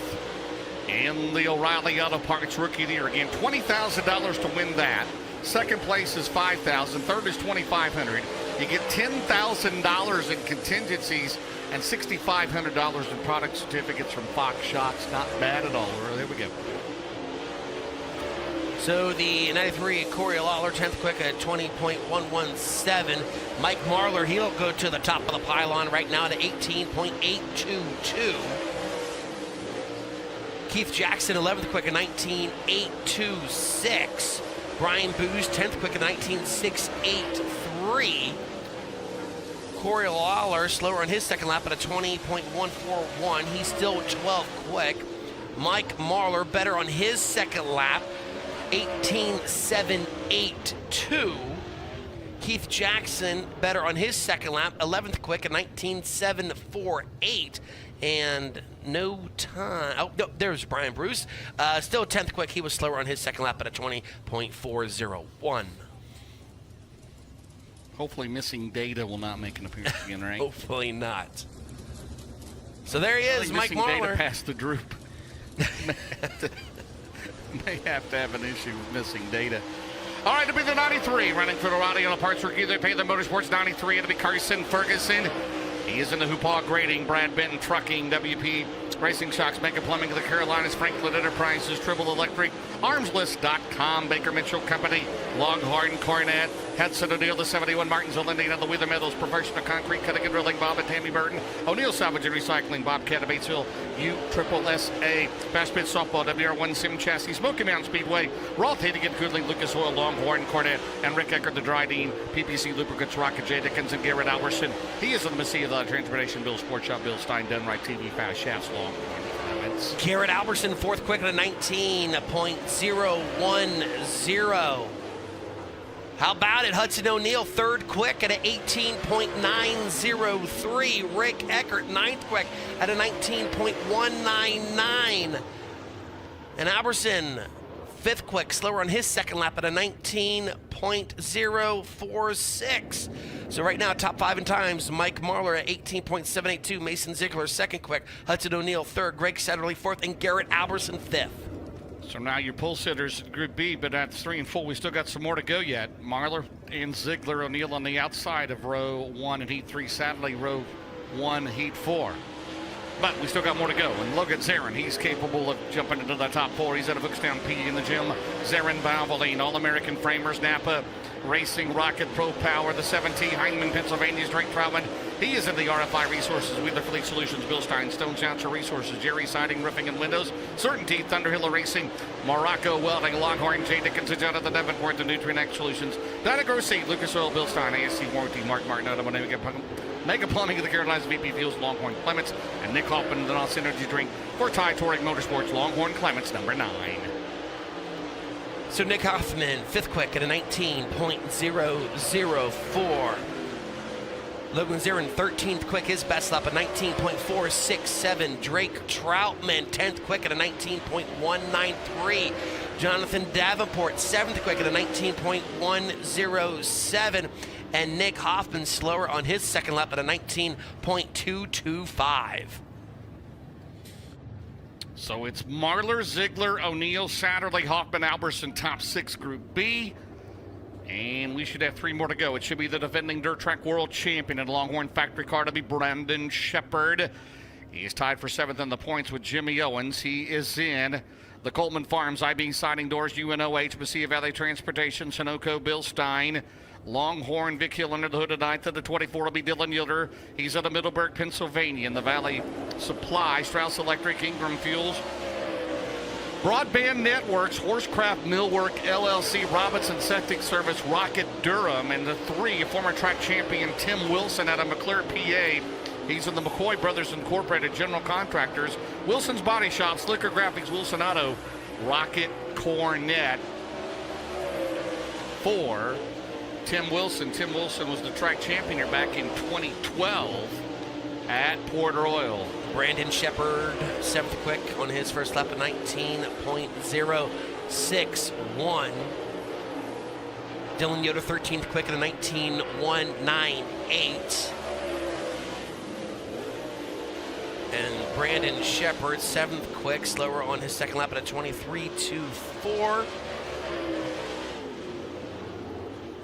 in the O'Reilly Auto Parts Rookie of the Year. Again, $20,000 to win that. Second place is $5,000. Third is $2,500. You get $10,000 in contingencies and $6,500 in product certificates from Fox Shots. Not bad at all. There we go. So the 93, Corey Lawler, 10th quick at 20.117. Mike Marler, he'll go to the top of the pylon right now at 18.822. Keith Jackson, 11th quick at 19.826. Brian Booz, 10th quick at 19.683. Corey Lawler, slower on his second lap at a 20.141. He's still 12th quick. Mike Marler, better on his second lap, 18.782. Keith Jackson, better on his second lap, 11th quick at 19.748. And no time. Oh, no, there's Brian Bruce. Still 10th quick. He was slower on his second lap at a 20.401. Hopefully missing data will not make an appearance again, right? Hopefully not. So there he is, Mike Marler. Missing data past the droop. May have to have an issue with missing data. All right, to be the 93, running for the Roddy Auto Parts Rookie. They pay the Motorsports 93. It'll be Carson Ferguson. He is in the Hoopaw Grading, Brad Benton Trucking, WP Racing Shocks, Mecca Plumbing of the Carolinas, Franklin Enterprises, Tribble Electric, Armslist.com, Baker Mitchell Company, Longhorn Cornet, Hudson O'Neill, the 71, Martinsville, Indiana, the Wheeler Metals, Professional Concrete, Cutting and Drilling, Bob and Tammy Burton, O'Neill Salvage and Recycling, Bobcat of Batesville, USSSA, Fast Pitch Softball, WR1 Sim Chassis, Smoky Mountain Speedway, Roth Hating and Cooling, Lucas Oil, Longhorn Cornet, and Rick Eckert, the Dry Dean, PPC Lubricants, Rocket J. Dickens, and Garrett Alberson. He is in the Messiah of the Transportation, Bill Sports Shop, Bill Stein, Dunright TV, Fast Shafts, Longhorn. Garrett Alberson, 4th quick at a 19.010. How about it? Hudson O'Neill, 3rd quick at an 18.903. Rick Eckert, 9th quick at a 19.199. And Alberson, fifth quick, slower on his second lap at a 19.046. So right now, top 5 in times, Mike Marlar at 18.782, Mason Ziegler second quick, Hudson O'Neal third, Greg Satterley fourth, and Garrett Alberson fifth. So now your pole sitters at Group B, but at 3 and 4, we still got some more to go yet. Marlar and Ziegler, O'Neal on the outside of row 1 and heat 3, Satterley row 1, heat 4. But we still got more to go. And Logan Zarin, he's capable of jumping into the top 4. He's out of Hookstown P in the gym. Zarin Valvoline, All-American Framers, Napa Racing, Rocket Pro Power, the 7T, Heinemann, Pennsylvania's Drake Troutman. He is in the RFI Resources, Wheeler Fleet Solutions, Bill Stein, Stone Jouncer Resources, Jerry Siding, Roofing and Windows, Certainty, Thunderhill Racing, Morocco Welding, Longhorn, Jay Dickens, out of the Davenport, the Nutrient X Solutions, Donna Grossi, Lucas Oil, Bill Stein, ASC Warranty, Mark Martin, Mega Plumbing of the Carolinas, VP Fuels, Longhorn Clements, and Nick Hoffman, the NOS Energy Drink for Ty Touring Motorsports, Longhorn Clements, number 9. So Nick Hoffman, fifth quick at a 19.004. Logan Zarin, 13th quick, his best lap, a 19.467. Drake Troutman, 10th quick at a 19.193. Jonathan Davenport, 7th quick at a 19.107. And Nick Hoffman slower on his second lap at a 19.225. So it's Marlar, Ziegler, O'Neal, Satterley, Hoffman, Alberson, top 6, Group B. And we should have 3 more to go. It should be the defending dirt track world champion in Longhorn Factory car to be Brandon Shepard. He's tied for 7th in the points with Jimmy Owens. He is in the Coleman Farms, IB Siding Doors, UNOH, Mesilla Valley Transportation, Sunoco, Bill Stein. Longhorn, Vic Hill under the hood of 9th. At the 24 will be Dylan Yoder. He's out of Middleburg, Pennsylvania. In the Valley Supply, Strauss Electric, Ingram Fuels, Broadband Networks, Horsecraft Millwork, LLC, Robinson Septic Service, Rocket Durham. And the 3, former track champion Tim Wilson out of McClure, PA. He's in the McCoy Brothers Incorporated General Contractors, Wilson's Body Shop, Slicker Graphics, Wilson Auto, Rocket Cornet. 4, Tim Wilson. Tim Wilson was the track champion here back in 2012 at Port Royal. Brandon Shepard, 7th quick on his first lap at 19.061. Dylan Yoder, 13th quick at a 19.198. And Brandon Shepard, 7th quick, slower on his second lap at a 23.24.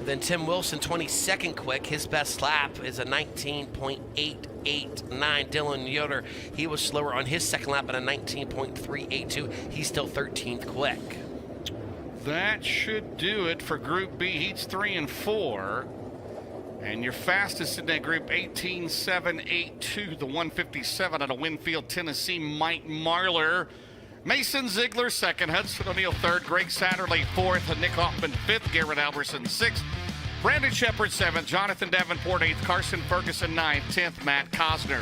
Then Tim Wilson, 22nd quick. His best lap is a 19.889. Dylan Yoder, he was slower on his second lap at a 19.382. He's still 13th quick. That should do it for Group B, heats 3 and 4. And your fastest in that group, 18.782, the 157 out of Winfield, Tennessee, Mike Marlar. Mason Ziegler, 2nd. Hudson O'Neal, 3rd. Greg Satterley, 4th. Nick Hoffman, 5th. Garrett Alberson, 6th. Brandon Shepard, 7th. Jonathan Davenport, 8th. Carson Ferguson, 9th. 10th, Matt Cosner.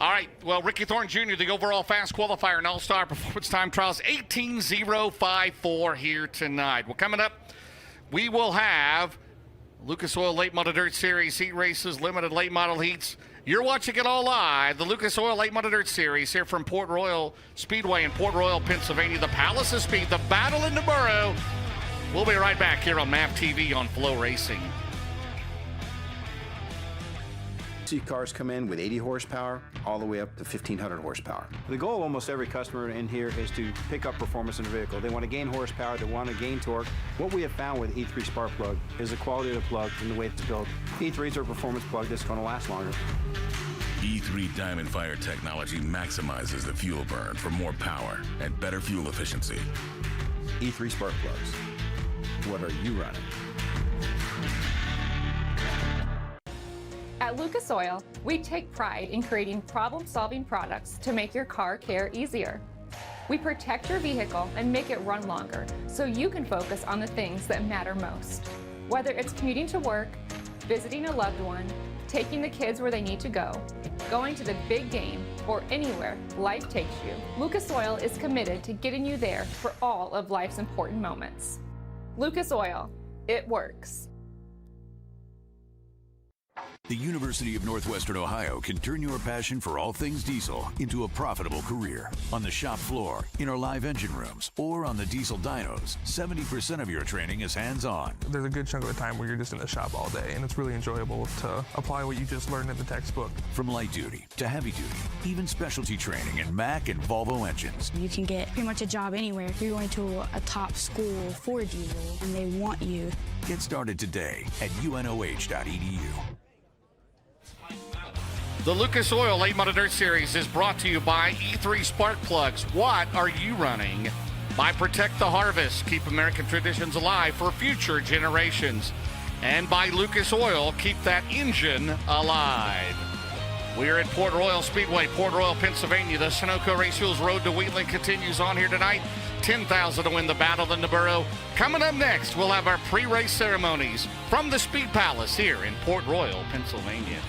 All right, well, Ricky Thorne Jr., the overall fast qualifier and all-star performance time trials, 18.054 here tonight. Well, coming up, we will have Lucas Oil Late Model Dirt Series heat races, limited late model heats. You're watching it all live, the Lucas Oil Late Model Dirt Series here from Port Royal Speedway in Port Royal, Pennsylvania, the Palace of Speed, the battle in the borough. We'll be right back here on MAV TV on FloRacing. See cars come in with 80 horsepower all the way up to 1,500 horsepower. The goal of almost every customer in here is to pick up performance in the vehicle. They want to gain horsepower, they want to gain torque. What we have found with E3 spark plug is the quality of the plug and the way it's built. E3s are a performance plug that's going to last longer. E3 Diamond Fire technology maximizes the fuel burn for more power and better fuel efficiency. E3 spark plugs. What are you running? At Lucas Oil, we take pride in creating problem-solving products to make your car care easier. We protect your vehicle and make it run longer so you can focus on the things that matter most. Whether it's commuting to work, visiting a loved one, taking the kids where they need to go, going to the big game, or anywhere life takes you, Lucas Oil is committed to getting you there for all of life's important moments. Lucas Oil, It works. The University of Northwestern Ohio can turn your passion for all things diesel into a profitable career. On the shop floor, in our live engine rooms, or on the diesel dynos, 70% of your training is hands-on. There's a good chunk of the time where you're just in the shop all day, and it's really enjoyable to apply what you just learned in the textbook. From light duty to heavy duty, even specialty training in Mack and Volvo engines. You can get pretty much a job anywhere if you're going to a top school for diesel, and they want you. Get started today at unoh.edu. The Lucas Oil Late Model Dirt Series is brought to you by E3 Spark Plugs. What are you running? By Protect the Harvest. Keep American traditions alive for future generations. And by Lucas Oil. Keep that engine alive. We are at Port Royal Speedway, Port Royal, Pennsylvania. The Sunoco Racewheels Road to Wheatland continues on here tonight. 10,000 to win the Battle in the Borough. Coming up next, we'll have our pre-race ceremonies from the Speed Palace here in Port Royal, Pennsylvania.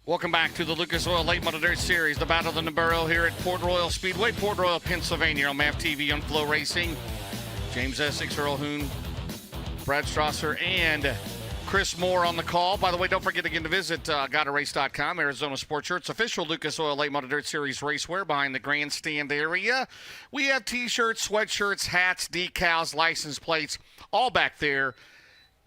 Welcome back to the Lucas Oil Late Model Dirt Series, the Battle of the Borough here at Port Royal Speedway, Port Royal, Pennsylvania, on MAV TV on FloRacing. James Essex, Earl Hoon, Brad Strasser, and Chris Moore on the call. By the way, don't forget again to visit GottaRace.com, Arizona Sports Shirts, official Lucas Oil Late Model Dirt Series racewear behind the grandstand area. We have T-shirts, sweatshirts, hats, decals, license plates, all back there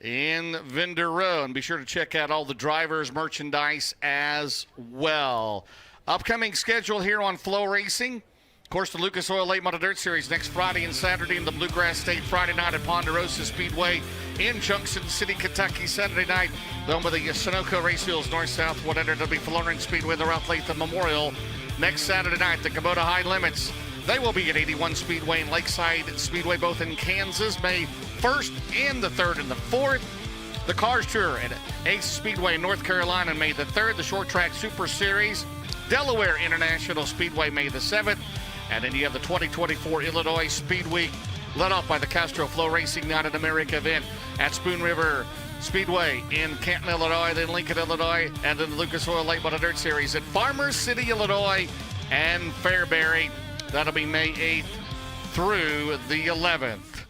in vendor row, and be sure to check out all the drivers' merchandise as well. Upcoming schedule here on FloRacing. Of course, the Lucas Oil Late Model Dirt Series next Friday and Saturday in the Bluegrass State. Friday night at Ponderosa Speedway in Junction City, Kentucky. Saturday night, home with the Sunoco Racewheels North-South 100. It'll be FloRacing Speedway, the Ralph Latham Memorial. Next Saturday night, the Kubota High Limits. They will be at 81 Speedway and Lakeside Speedway, both in Kansas, May 1st and the 3rd and the 4th. The Cars Tour at Ace Speedway in North Carolina, May the 3rd. The Short Track Super Series, Delaware International Speedway, May the 7th. And then you have the 2024 Illinois Speed Week, led off by the Castro FloRacing Night in America event at Spoon River Speedway in Canton, Illinois, then Lincoln, Illinois, and then the Lucas Oil Late Model Dirt Series at Farmers City, Illinois, and Fairbury. That'll be May 8th through the 11th.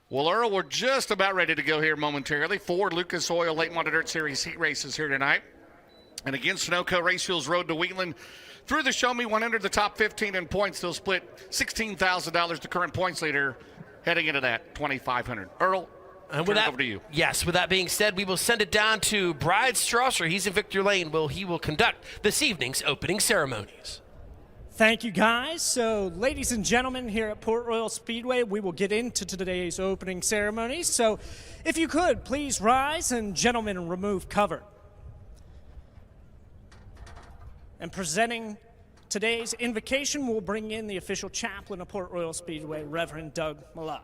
Well, Earl, we're just about ready to go here momentarily. 4 Lucas Oil Late Model Dirt Series heat races here tonight. And again, Sunoco Racefuels Road to Wheatland. Through the Show Me 100, the top 15 in points, they'll split $16,000 to current points leader heading into that $2,500. Earl, and turn it over to you. Yes, with that being said, we will send it down to Brad Strasser. He's in Victory Lane. He will conduct this evening's opening ceremonies. Thank you, guys. So, ladies and gentlemen, here at Port Royal Speedway, we will get into today's opening ceremonies. So, if you could, please rise, and gentlemen, remove cover. And presenting today's invocation, we'll bring in the official chaplain of Port Royal Speedway, Reverend Doug Malott.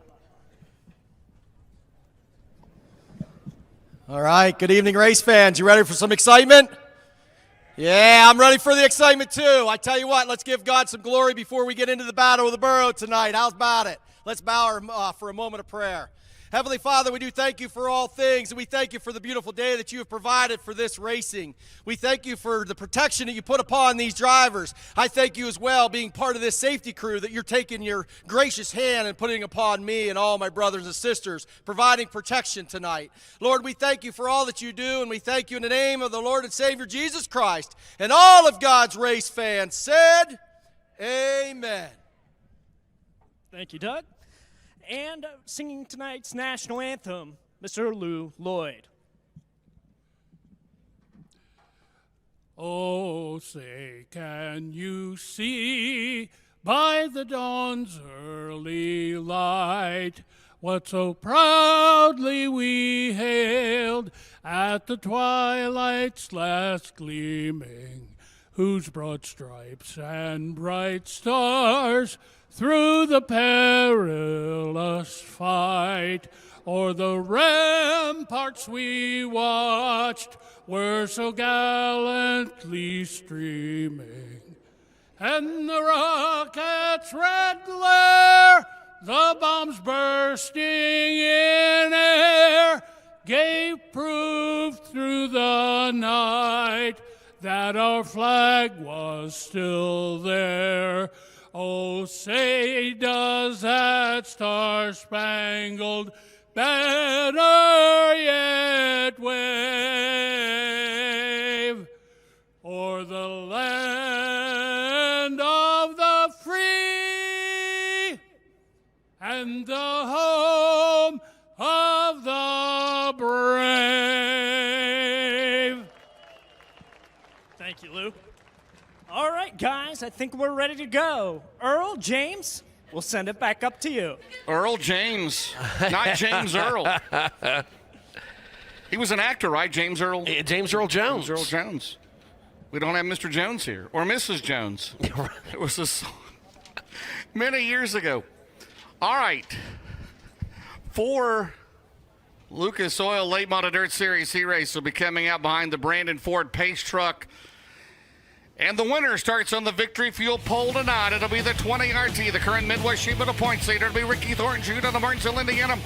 All right, good evening, race fans. You ready for some excitement? Yeah, I'm ready for the excitement too. I tell you what, let's give God some glory before we get into the battle of the borough tonight. How's about it? Let's bow for a moment of prayer. Heavenly Father, we do thank you for all things, and we thank you for the beautiful day that you have provided for this racing. We thank you for the protection that you put upon these drivers. I thank you as well, being part of this safety crew, that you're taking your gracious hand and putting upon me and all my brothers and sisters, providing protection tonight. Lord, we thank you for all that you do, and we thank you in the name of the Lord and Savior Jesus Christ. And all of God's race fans said, amen. Thank you, Doug. And singing tonight's national anthem, Mr. Lou Lloyd. Oh, say, can you see by the dawn's early light what so proudly we hailed at the twilight's last gleaming, whose broad stripes and bright stars through the perilous fight o'er the ramparts we watched were so gallantly streaming, and the rocket's red glare, the bombs bursting in air, gave proof through the night that our flag was still there. Oh, say, does that star-spangled banner yet wave o'er the land of the free and the home of the brave? Thank you, Lou. All right, guys, I think we're ready to go. Earl, James, we'll send it back up to you. Earl James, not James Earl. He was an actor, right? James Earl? James Earl Jones. James Earl Jones. We don't have Mr. Jones here, or Mrs. Jones. It was a song many years ago. All right. 4 Lucas Oil Late Model Dirt Series heat race will be coming out behind the Brandon Ford Pace truck. And the winner starts on the Victory Fuel pole tonight. It'll be the 20 RT, the current Midwest Sheet Metal points leader. It'll be Ricky Thornton Jr. out of Martinsville, Indiana.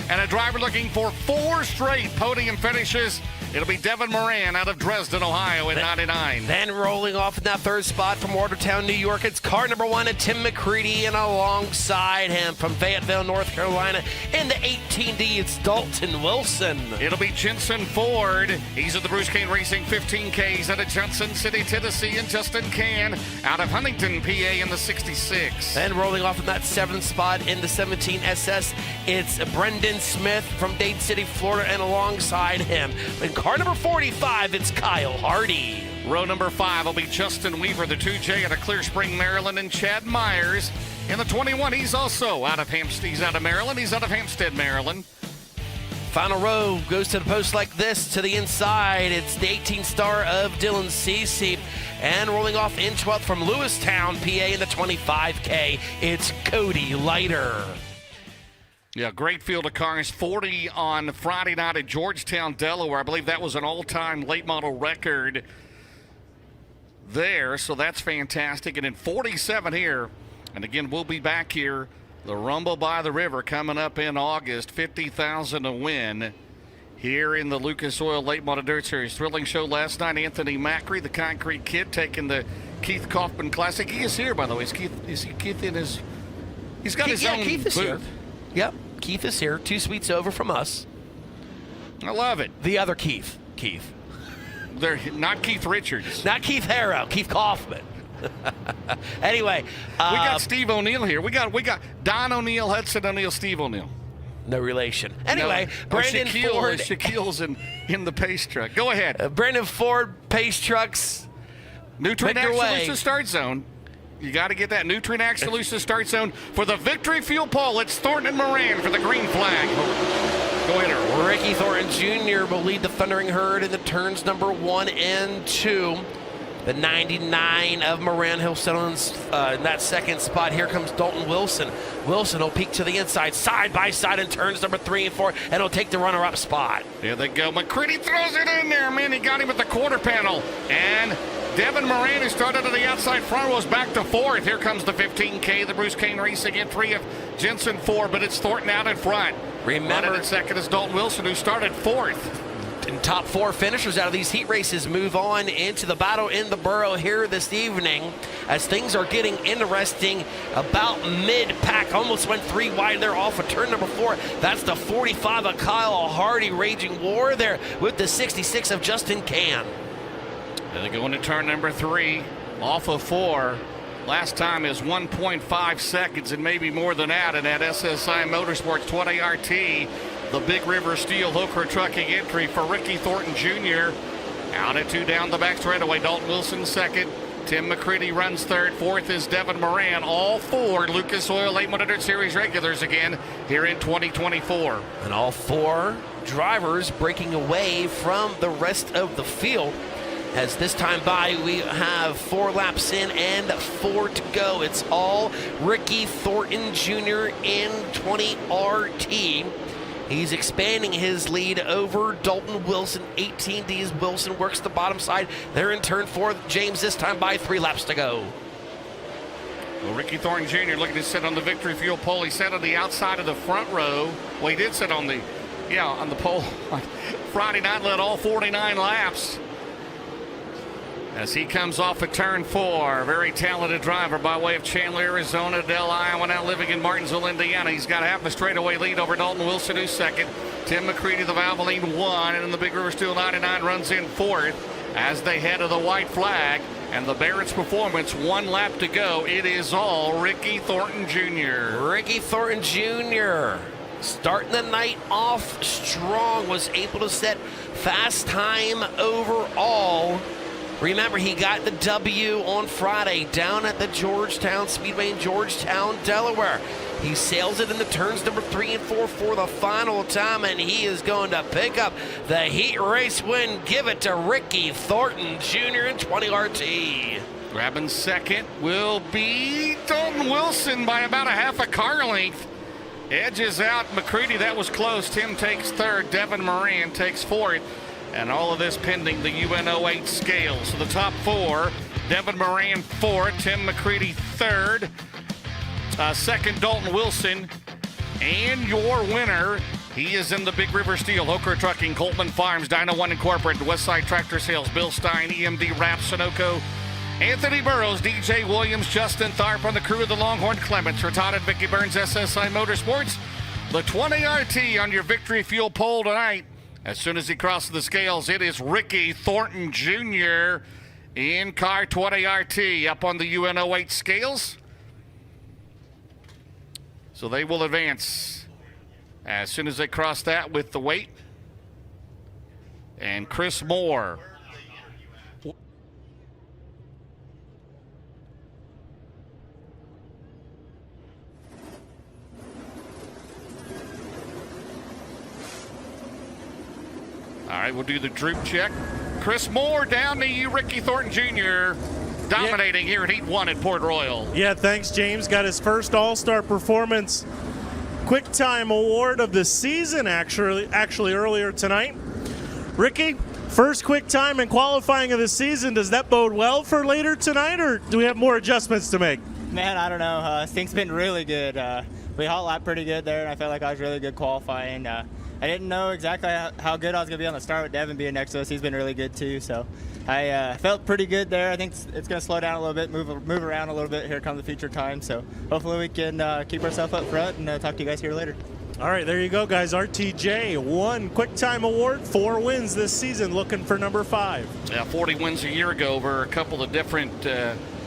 And a driver looking for 4 straight podium finishes. It'll be Devin Moran out of Dresden, Ohio at 99. Then rolling off in that third spot from Watertown, New York, it's car number 1 at Tim McCready, and alongside him from Fayetteville, North Carolina, in the 18D, it's Dalton Wilson. It'll be Jensen Ford. He's at the Bruce Kane Racing 15Ks out of Johnson City, Tennessee, and Justin Can out of Huntington, PA in the 66. Then rolling off in that 7th spot in the 17 SS, it's Brendan Smith from Dade City, Florida, and alongside him, in car number 45, it's Kyle Hardy. Row number 5 will be Justin Weaver, the 2J out of Clear Spring, Maryland, and Chad Myers. In the 21, he's also out of Hampstead. He's out of Maryland. He's out of Hampstead, Maryland. Final row goes to the post like this. To the inside, it's the 18 star of Dylan Cece. And rolling off in 12th from Lewistown, PA, in the 25K, it's Cody Leiter. Yeah, great field of cars. 40 on Friday night at Georgetown, Delaware. I believe that was an all-time late model record there, so that's fantastic. And then 47 here. And again, we'll be back here. The Rumble by the River coming up in August. 50,000 to win here in the Lucas Oil Late Model Dirt Series. Thrilling show last night. Anthony Macri, the Concrete Kid, taking the Keith Kaufman Classic. He is here, by the way. Is Keith in his... He's got his own Keith is booth. here. Yep, Keith is here. 2 suites over from us. I love it. The other Keith. They're not Keith Richards. Not Keith Harrow, Keith Kaufman. Anyway. We got Steve O'Neill here. We got Don O'Neill, Hudson O'Neill, Steve O'Neill. No relation. Anyway, no. Brandon Ford. Shaquille's in the pace truck. Go ahead. Brandon Ford, Pace Trucks. Nutrient Axle start zone. You got to get that Nutrient Axle start zone for the victory fuel pole. It's Thornton and Moran for the green flag. Go ahead. Ricky Thornton Jr. will lead the Thundering Herd in the turns number 1 and 2. The 99 of Moran, he'll settle in that second spot. Here comes Dalton Wilson. Wilson will peek to the inside, side by side in turns number 3 and 4, and he'll take the runner-up spot. There they go. McCready throws it in there, man. He got him at the quarter panel. And Devin Moran, who started at the outside front, was back to 4th. Here comes the 15K, the Bruce Kane Racing entry of Jensen 4, but it's Thornton out in front. Remember, running in second is Dalton Wilson, who started 4th. And top 4 finishers out of these heat races move on into the battle in the Borough here this evening as things are getting interesting about mid-pack. Almost went 3 wide there off of turn number 4. That's the 45 of Kyle Hardy raging war there with the 66 of Justin Can. And they go into turn number 3 off of 4. Last time is 1.5 seconds and maybe more than that in that SSI Motorsports 20RT. The Big River Steel Hooker Trucking entry for Ricky Thornton Jr. Out at 2 down the back straightaway. Dalton Wilson second. Tim McCready runs third. 4th is Devin Moran. All 4 Lucas Oil Late Model Dirt Series regulars again here in 2024. And all 4 drivers breaking away from the rest of the field. As this time by, we have 4 laps in and 4 to go. It's all Ricky Thornton Jr. in 20RT. He's expanding his lead over Dalton Wilson. 18D's Wilson works the bottom side. They're in turn 4. James this time by 3 laps to go. Well, Ricky Thornton Jr. looking to sit on the victory fuel pole. He sat on the outside of the front row. Well, he did sit on the pole on Friday night, led all 49 laps. As he comes off at turn 4, very talented driver by way of Chandler, Arizona, Del, Iowa, now living in Martinsville, Indiana. He's got half a straightaway lead over Dalton Wilson, who's second. Tim McCready, the Valvoline, 1, and then the Big River Steel 99 runs in 4th as they head to the white flag. And the Barrett's Performance, 1 lap to go. It is all Ricky Thornton Jr. Ricky Thornton Jr. starting the night off strong, was able to set fast time overall. Remember, he got the W on Friday down at the Georgetown Speedway in Georgetown, Delaware. He sails it in the turns number 3 and 4 for the final time, and he is going to pick up the heat race win. Give it to Ricky Thornton Jr. in 20RT. Grabbing second will be Dalton Wilson by about a half a car length. Edges out McCready. That was close. Tim takes 3rd. Devin Moran takes 4th. And all of this pending the UN08 scale. So the top 4, Devin Moran 4th, Tim McCready 3rd, 2nd Dalton Wilson, and your winner, he is in the Big River Steel, Hooker Trucking, Coleman Farms, Dyno One Incorporated, Westside Tractor Sales, Bill Stein, EMD Rap, Sunoco, Anthony Burrows, DJ Williams, Justin Tharp on the crew of the Longhorn Clements, Rattata and Vicky Burns, SSI Motorsports, the 20RT on your victory fuel pole tonight. As soon as he crosses the scales, it is Ricky Thornton Jr. in car 20RT up on the UN08 scales. So they will advance as soon as they cross that with the weight. And Chris Moore. All right, we'll do the droop check. Chris Moore down to you, Ricky Thornton Jr. dominating here at Heat 1 at Port Royal. Yeah, thanks, James. Got his first All-Star Performance Quick Time Award of the season, actually earlier tonight. Ricky, first quick time in qualifying of the season. Does that bode well for later tonight, or do we have more adjustments to make? Man, I don't know. Things been really good. We hot lapped pretty good there, and I felt like I was really good qualifying. I didn't know exactly how good I was going to be on the start with Devin being next to us. He's been really good too. So I felt pretty good there. I think it's going to slow down a little bit, move around a little bit. Here comes the feature time. So hopefully we can keep ourselves up front and talk to you guys here later. All right, there you go, guys. RTJ, 1 Quick Time Award, 4 wins this season, looking for number 5. Yeah, 40 wins a year ago over a couple of different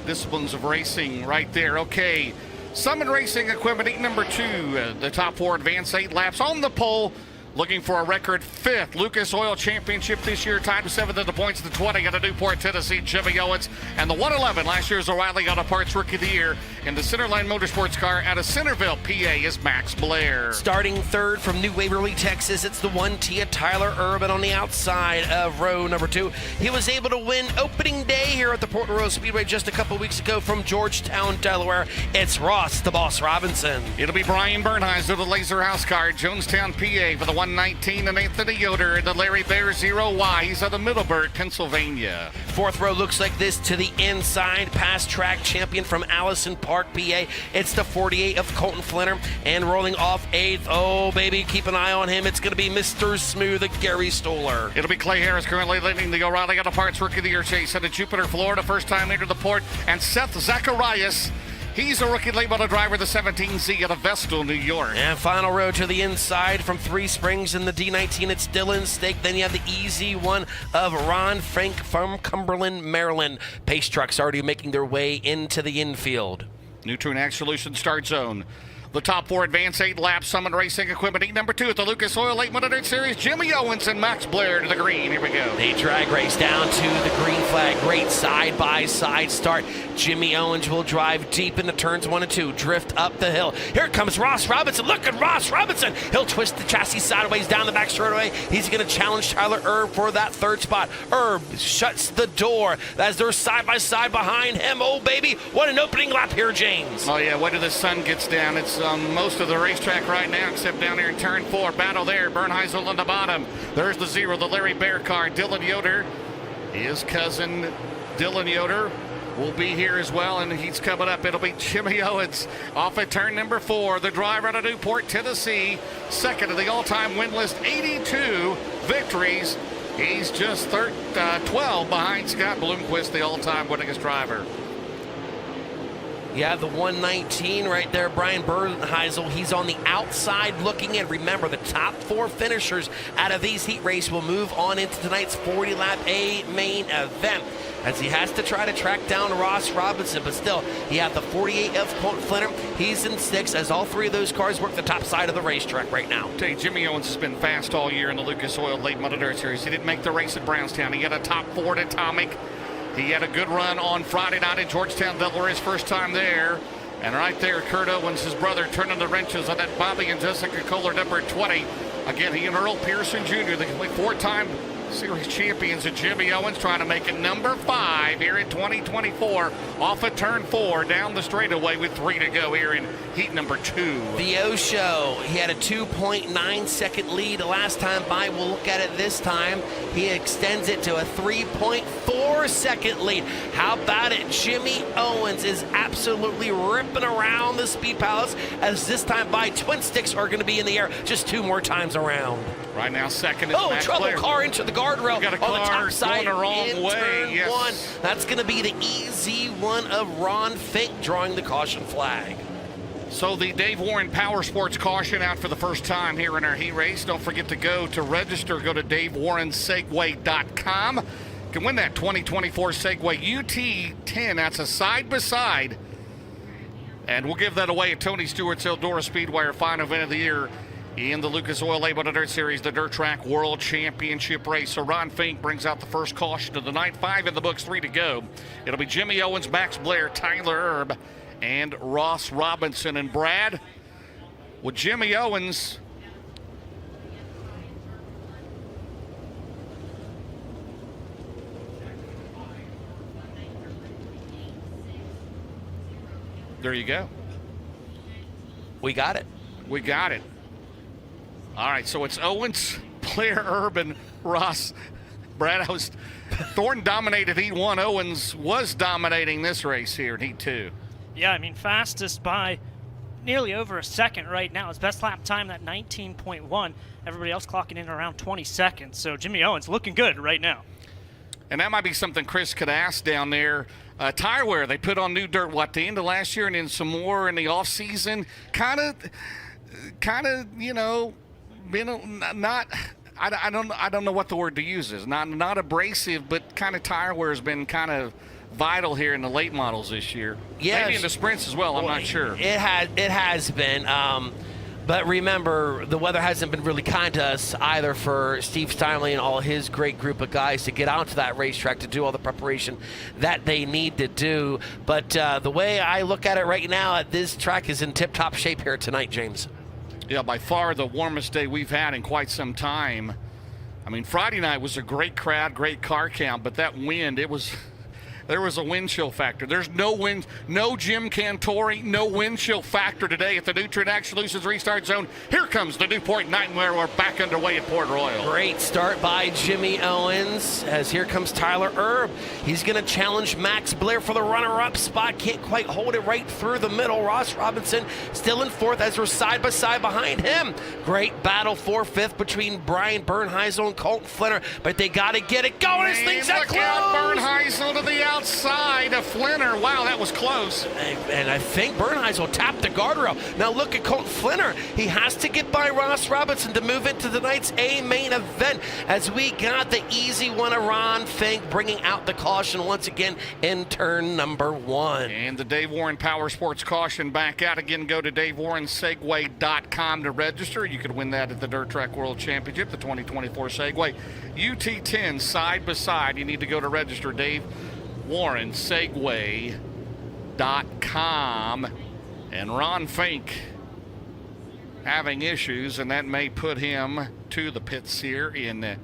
disciplines of racing right there. Okay, Summit Racing Equipment, heat number 2. The top 4 advance 8 laps on the pole. Looking for a record 5th Lucas Oil Championship this year, tied 7th at the points of the 20 at Newport, Tennessee, Jimmy Owens. And the 111, last year's O'Reilly Auto Parts Rookie of the Year in the Centerline Motorsports car out of Centerville, PA, is Max Blair. Starting 3rd from New Waverly, Texas, it's the 1 Tia Tyler Urban on the outside of row number 2. He was able to win opening day here at the Port Royal Speedway just a couple weeks ago from Georgetown, Delaware. It's Ross, the Boss Robinson. It'll be Brian Bernheis of the Laser House car, Jonestown, PA, for the 119, and Anthony Yoder, the Larry Bear 0Y. He's out of Middleburg, Pennsylvania. 4th row looks like this to the inside. Past track champion from Allison Park, PA. It's the 48 of Colton Flinner. And rolling off 8th, oh baby, keep an eye on him. It's going to be Mr. Smooth, Gary Stoller. It'll be Clay Harris currently leading the O'Reilly Auto Parts Rookie of the Year chase out of Jupiter, Florida. First time into the port. And Seth Zacharias, he's a rookie label driver, the 17Z out of Vestal, New York. And final row to the inside from Three Springs in the D19, it's Dylan Stake. Then you have the easy one of Ron Frank from Cumberland, Maryland. Pace trucks already making their way into the infield. New True Ag Solutions start zone. The top 4 advance 8 laps, Summit Racing Equipment, heat number 2 at the Lucas Oil Late Model Dirt Series. Jimmy Owens and Max Blair to the green. Here we go. They drag race down to the green flag. Great side-by-side start. Jimmy Owens will drive deep into turns 1 and 2. Drift up the hill. Here comes Ross Robinson. Look at Ross Robinson. He'll twist the chassis sideways down the back straightaway. He's going to challenge Tyler Erb for that 3rd spot. Erb shuts the door as they're side-by-side behind him. Oh, baby. What an opening lap here, James. Oh, yeah. Wait till the sun gets down. It's on most of the racetrack right now, except down here in turn 4. Battle there. Bernheisel on the bottom. There's the 0, the Larry Bear car. Dylan Yoder, his cousin Dylan Yoder, will be here as well, and he's coming up. It'll be Jimmy Owens off at turn number 4. The driver out of Newport, Tennessee, 2nd of the all-time win list, 82 victories. He's just 12 behind Scott Bloomquist, the all-time winningest driver. Yeah, the 119 right there, Brian Bernheisel. He's on the outside looking in. Remember, the top 4 finishers out of these heat races will move on into tonight's 40-lap A main event, as he has to try to track down Ross Robinson. But still, he had the 48 of Colton Flinner. He's in 6th, as all 3 of those cars work the top side of the racetrack right now. Tell you, Jimmy Owens has been fast all year in the Lucas Oil Late Model Dirt Series. He didn't make the race at Brownstown. He had a top 4 at Atomic. He had a good run on Friday night in Georgetown, Delaware, his first time there. And right there, Kurt Owens, his brother, turning the wrenches on that Bobby and Jessica Kohler number 20. Again, he and Earl Pearson Jr., the 4-time series champions, and Jimmy Owens trying to make it number 5 here in 2024 off of turn 4 down the straightaway with 3 to go here in heat number 2. The O-Show, he had a 2.9 second lead last time by. We'll look at it this time. He extends it to a 3.4 second lead. How about it? Jimmy Owens is absolutely ripping around the Speed Palace, as this time by Twin Sticks are going to be in the air just 2 more times around. Right now, 2nd is Max trouble Blair. Car into the guardrail got a on the car top side going the wrong in way. turn Yes. 1. That's going to be the easy one of Ron Fink drawing the caution flag. So the Dave Warren Power Sports caution out for the first time here in our heat race. Don't forget to go to register. Go to DaveWarrenSegway.com. You can win that 2024 Segway UT10. That's a side-by-side. And we'll give that away at Tony Stewart's Eldora Speedway, our final event of the year in the Lucas Oil Late Model Dirt Series, the Dirt Track World Championship race. So Ron Fink brings out the first caution of the night. 5 in the books, 3 to go. It'll be Jimmy Owens, Max Blair, Tyler Erb, and Ross Robinson. And Brad, with Jimmy Owens, there you go. We got it. We got it. All right, so it's Owens, Blair, Urban, Ross. Brad, Thornton dominated Heat 1. Owens was dominating this race here in Heat 2. Yeah, I mean, fastest by nearly over a second right now. His best lap time, that 19.1. Everybody else clocking in around 20 seconds. So Jimmy Owens looking good right now. And that might be something Chris could ask down there. Tire wear, they put on new dirt, the end of last year and then some more in the off season. Kind of, been not. I don't know what the word to use is. Not abrasive, but kind of tire wear has been kind of vital here in the late models this year. Yes. Maybe in the sprints as well. I'm not sure. It has been. But remember, the weather hasn't been really kind to us either for Steve Steinley and all his great group of guys to get onto that racetrack to do all the preparation that they need to do. But the way I look at it right now, this track is in tip-top shape here tonight, James. Yeah, by far the warmest day we've had in quite some time. I mean, Friday night was a great crowd, great car count, but that wind, there was a wind chill factor. There's no wind, no Jim Cantori, no wind chill factor today at the Nutrien Solutions Restart Zone. Here comes the Newport Nightmare. We're back underway at Port Royal. Great start by Jimmy Owens, as here comes Tyler Erb. He's going to challenge Max Blair for the runner-up spot. Can't quite hold it right through the middle. Ross Robinson still in fourth as we're side by side behind him. Great battle for fifth between Brian Bernheisel and Colton Flinner, but they got to get it going. This thing's that close. Look out, Bernheisel to the outside of Flinner. Wow, that was close. And I think Bernheisel tapped the guardrail. Now look at Colton Flinner. He has to get by Ross Robinson to move into tonight's A main event, as we got the easy one of Ron Fink bringing out the caution once again in turn number 1. And the Dave Warren Power Sports caution back out again. Go to DaveWarrenSegway.com to register. You could win that at the Dirt Track World Championship, the 2024 Segway UT10 side by side. You need to go to register. DaveWarrenSegway.com. And Ron Fink having issues, and that may put him to the pits here in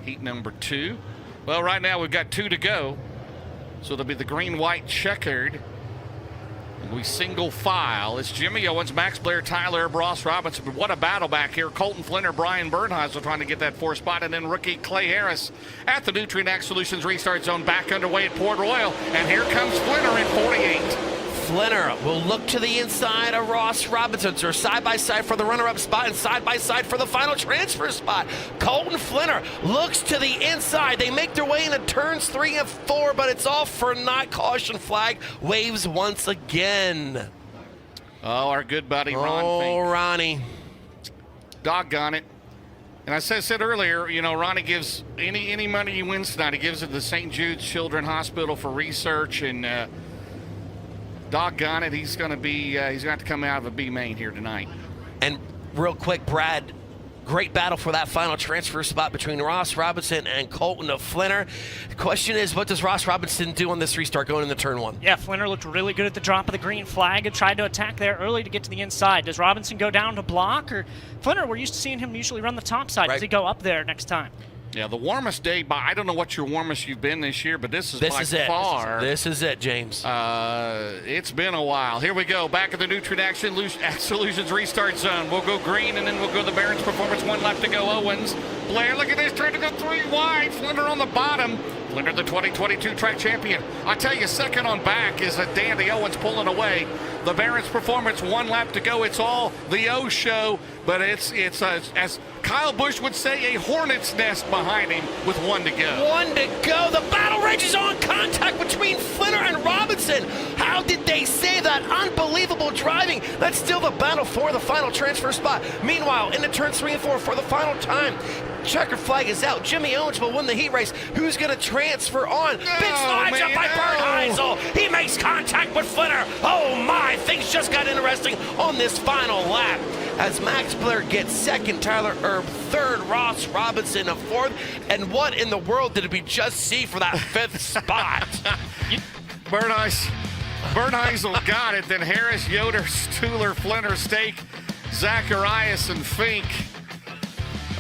heat number 2. Well, right now we've got 2 to go, so it'll be the green-white checkered. And we single file. It's Jimmy Owens, Max Blair, Tyler Erb, Ross Robinson. But what a battle back here. Colton Flinner, Brian Bernheisel trying to get that 4th spot. And then rookie Clay Harris at the Nutrien Solutions Restart Zone back underway at Port Royal. And here comes Flinner in 48. Flinner will look to the inside of Ross Robinson. So side by side for the runner-up spot and side by side for the final transfer spot. Colton Flinner looks to the inside. They make their way into turns 3 and 4, but it's all for naught. Caution flag waves once again. Oh, our good buddy Ron Fink. Oh, Ronnie. Doggone it. And I said earlier, Ronnie gives any money he wins tonight, he gives it to the St. Jude's Children's Hospital for research, and doggone it, he's going to have to come out of a B main here tonight. And real quick, Brad, great battle for that final transfer spot between Ross Robinson and Colton of Flinner. The question is, what does Ross Robinson do on this restart going into turn 1? Yeah, Flinner looked really good at the drop of the green flag and tried to attack there early to get to the inside. Does Robinson go down to block? Or Flinner, we're used to seeing him usually run the top side. Right. Does he go up there next time? Yeah, the warmest day I don't know what your warmest you've been this year, but this is far. This is it, James. It's been a while. Here we go. Back at the Nutrien Solutions Restart Zone. We'll go green, and then we'll go the Barron's Performance. 1 left to go. Owens. Blair, look at this. Trying to go 3 wide. Flinner on the bottom. Flinner, the 2022 track champion. I tell you, second on back is a Dandy. Owens pulling away. The Barron's Performance, 1 lap to go. It's all the O show, but it's as Kyle Busch would say, a hornet's nest behind him with 1 to go. 1 to go. The battle rages on. Contact between Flinner and Robinson. How did they save that? Unbelievable driving. That's still the battle for the final transfer spot. Meanwhile, into turns 3 and 4 for the final time. Checkered flag is out. Jimmy Owens will win the heat race. Who's going to transfer on? Big slides up by Bernheisel. He makes contact with Flinner. Oh my, things just got interesting on this final lap. As Max Blair gets 2nd, Tyler Erb 3rd, Ross Robinson a 4th. And what in the world did we just see for that 5th spot? Bernheisel got it. Then Harris, Yoder, Stuhler, Flinner, Stake, Zacharias, and Fink.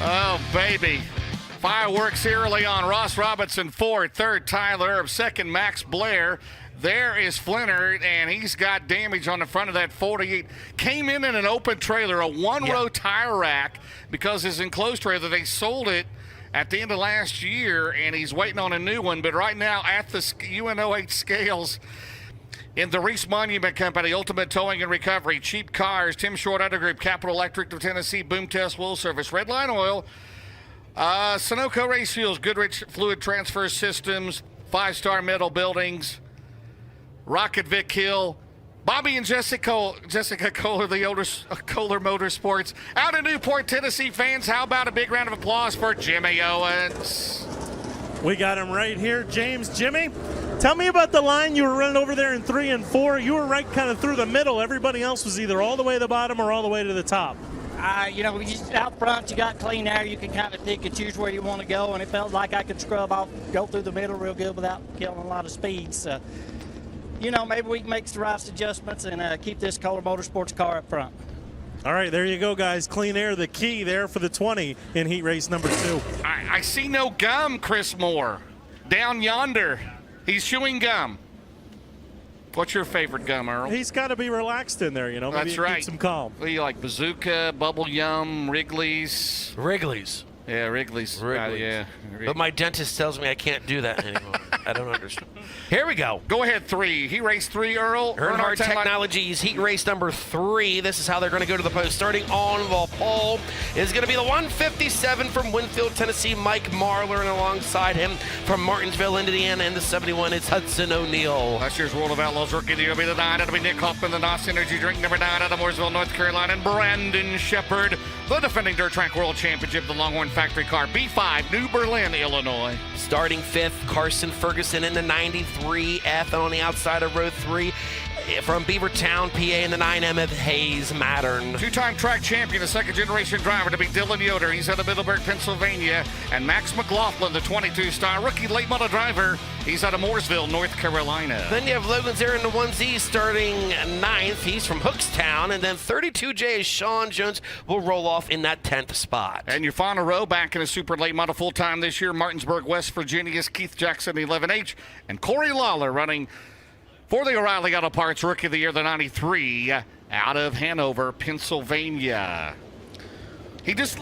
Oh, baby. Fireworks early on. Ross Robinson 4th, 3rd, Tyler Erb 2nd, Max Blair. There is Flinner, and he's got damage on the front of that 48. Came in an open trailer, a 1-row tire rack, because his enclosed trailer, they sold it at the end of last year, and he's waiting on a new one. But right now at the UNOH scales, In the Reese Monument Company, Ultimate Towing and Recovery, Cheap Cars, Tim Short Auto Group, Capital Electric of Tennessee, Boom Test Wheel Service, Redline Oil, Sunoco Race Fuels, Goodrich Fluid Transfer Systems, 5-Star Metal Buildings, Rocket Vic Hill, Bobby and Jessica Kohler, the Kohler Motorsports. Out in Newport, Tennessee fans, how about a big round of applause for Jimmy Owens? We got him right here. James, Jimmy, tell me about the line you were running over there in 3 and 4. You were right kind of through the middle. Everybody else was either all the way to the bottom or all the way to the top. You just out front, you got clean air. You can kind of pick and choose where you want to go, and it felt like I could scrub off, go through the middle real good without killing a lot of speed. So, maybe we can make the right adjustments and keep this Kohler Motorsports car up front. All right, there you go, guys. Clean air, the key there for the 20 in heat race number 2. I see no gum, Chris Moore. Down yonder, he's chewing gum. What's your favorite gum, Earl? He's got to be relaxed in there, Maybe That's right. Keeps him calm. What do you like, Bazooka, Bubble Yum, Wrigley's? Wrigley's. Yeah, Wrigley's. Yeah. But my dentist tells me I can't do that anymore. I don't understand. Here we go. Go ahead, 3. Heat race 3, Earl. Earnhardt Technologies, heat race number 3. This is how they're going to go to the post. Starting on the pole is going to be the 157 from Winfield, Tennessee, Mike Marlar, and alongside him from Martinsville, Indiana, and the 71, it's Hudson O'Neal. Last year's World of Outlaws rookie of the year will be the 9. It'll be Nick Hoffman, the NOS Energy drink number 9 out of Mooresville, North Carolina, and Brandon Shepard, the defending Dirt Track World Championship, the Longhorn Factory car, B5, New Berlin, Illinois. Starting 5th, Carson Ferguson in the 93F, and on the outside of row 3 from Beavertown, PA, in the 9M of Hayes Mattern. 2-time track champion, a second-generation driver to be Dylan Yoder. He's out of Middleburg, Pennsylvania. And Max McLaughlin, the 22-star rookie late model driver. He's out of Mooresville, North Carolina. Then you have Logan Zare in the 1Z starting 9th. He's from Hookstown. And then 32J, Sean Jones, will roll off in that 10th spot. And your final row, back in a super late model full-time this year, Martinsburg, West Virginia's Keith Jackson, 11H. And Corey Lawler running for the O'Reilly Auto Parts Rookie of the Year, the 93, out of Hanover, Pennsylvania. They just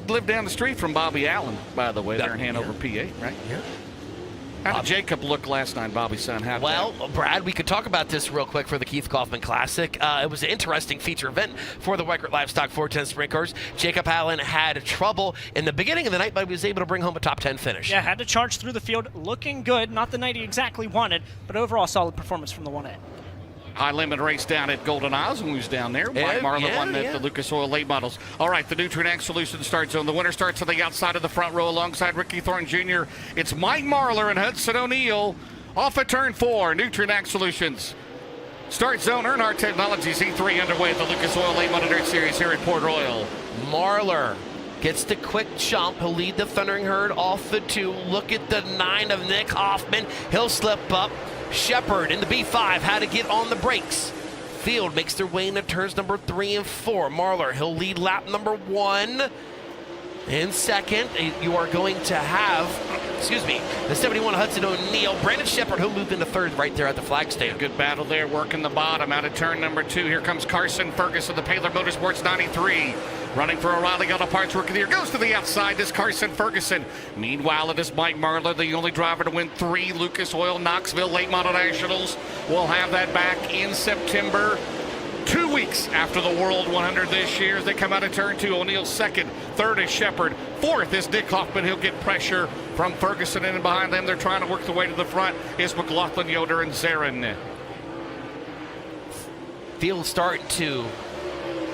lived down the street from Bobby Allen, by the way, there in Hanover, PA, right? Yeah. How did Jacob look last night, Bobby's son? Well, Brad, we could talk about this real quick for the Keith Kaufman Classic. It was an interesting feature event for the Weckert Livestock 410 Sprint Cars. Jacob Allen had trouble in the beginning of the night, but he was able to bring home a top 10 finish. Yeah, had to charge through the field, looking good. Not the night he exactly wanted, but overall solid performance from the 1A. High limit race down at Golden Isles, and who's down there? Mike Marlar won the Lucas Oil late models. All right, the Nutrient Solution start zone. The winner starts on the outside of the front row alongside Ricky Thorne Jr. It's Mike Marlar and Hudson O'Neal off at turn 4. Nutrient Solutions. Start zone, Earnhardt Technologies E3 underway at the Lucas Oil late model dirt series here at Port Royal. Marlar gets the quick jump. He'll lead the Thundering Herd off the 2. Look at the 9 of Nick Hoffman. He'll slip up. Shepard in the B5 had to get on the brakes. Field makes their way into turns number 3 and 4. Marlar, he'll lead lap number 1. In second, you are going to have, the 71 Hudson O'Neal. Brandon Shepard, who moved into 3rd right there at the flag stand. Good battle there, working the bottom out of turn number 2. Here comes Carson Ferguson, the Paler Motorsports 93. Running for O'Reilly Auto Parts Rookie of the Year. Goes to the outside, this Carson Ferguson. Meanwhile, it is Mike Marlar, the only driver to win 3 Lucas Oil Knoxville Late Model Nationals. We'll have that back in September. 2 weeks after the World 100 this year as they come out of turn 2. O'Neal's 2nd, 3rd is Shepard, 4th is Nick Hoffman. He'll get pressure from Ferguson, and behind them they're trying to work their way to the front is McLaughlin, Yoder, and Zarin. Field starting to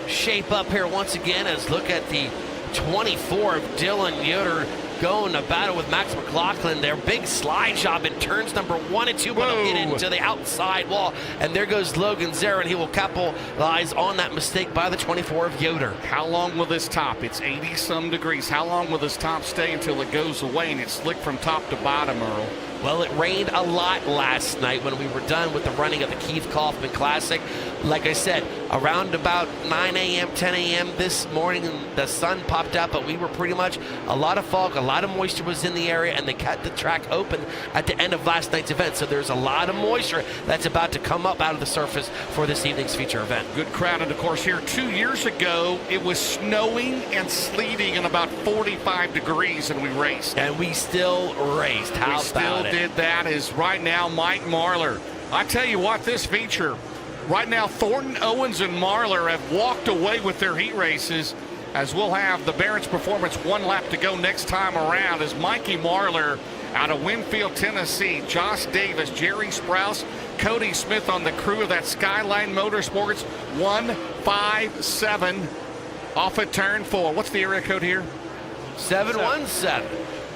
shape up here once again as look at the 24 of Dylan Yoder going to battle with Max McLaughlin. Their big slide job in turns number 1 and 2, but they'll get into the outside wall. And there goes Logan Zare, and he will capitalize on that mistake by the 24 of Yoder. How long will this top? It's 80-some degrees. How long will this top stay until it goes away and it's slick from top to bottom, Earl? Well, it rained a lot last night when we were done with the running of the Keith Kaufman Classic. Like I said, around about 9 a.m., 10 a.m. this morning, the sun popped out, but we were pretty much a lot of fog, a lot of moisture was in the area, and they cut the track open at the end of last night's event. So there's a lot of moisture that's about to come up out of the surface for this evening's feature event. Good crowd, and of course here 2 years ago, it was snowing and sleeting and about 45 degrees, and we raced. And we still raced. How about it? Did that is right now Mike Marlar I tell you what, this feature, right now, Thornton, Owens, and Marlar have walked away with their heat races, as we'll have the Barrett's Performance one lap to go next time around as Mikey Marlar out of Winfield, Tennessee, Josh Davis, Jerry Sprouse, Cody Smith on the crew of that Skyline Motorsports 157 off at turn 4. What's the area code here? 717.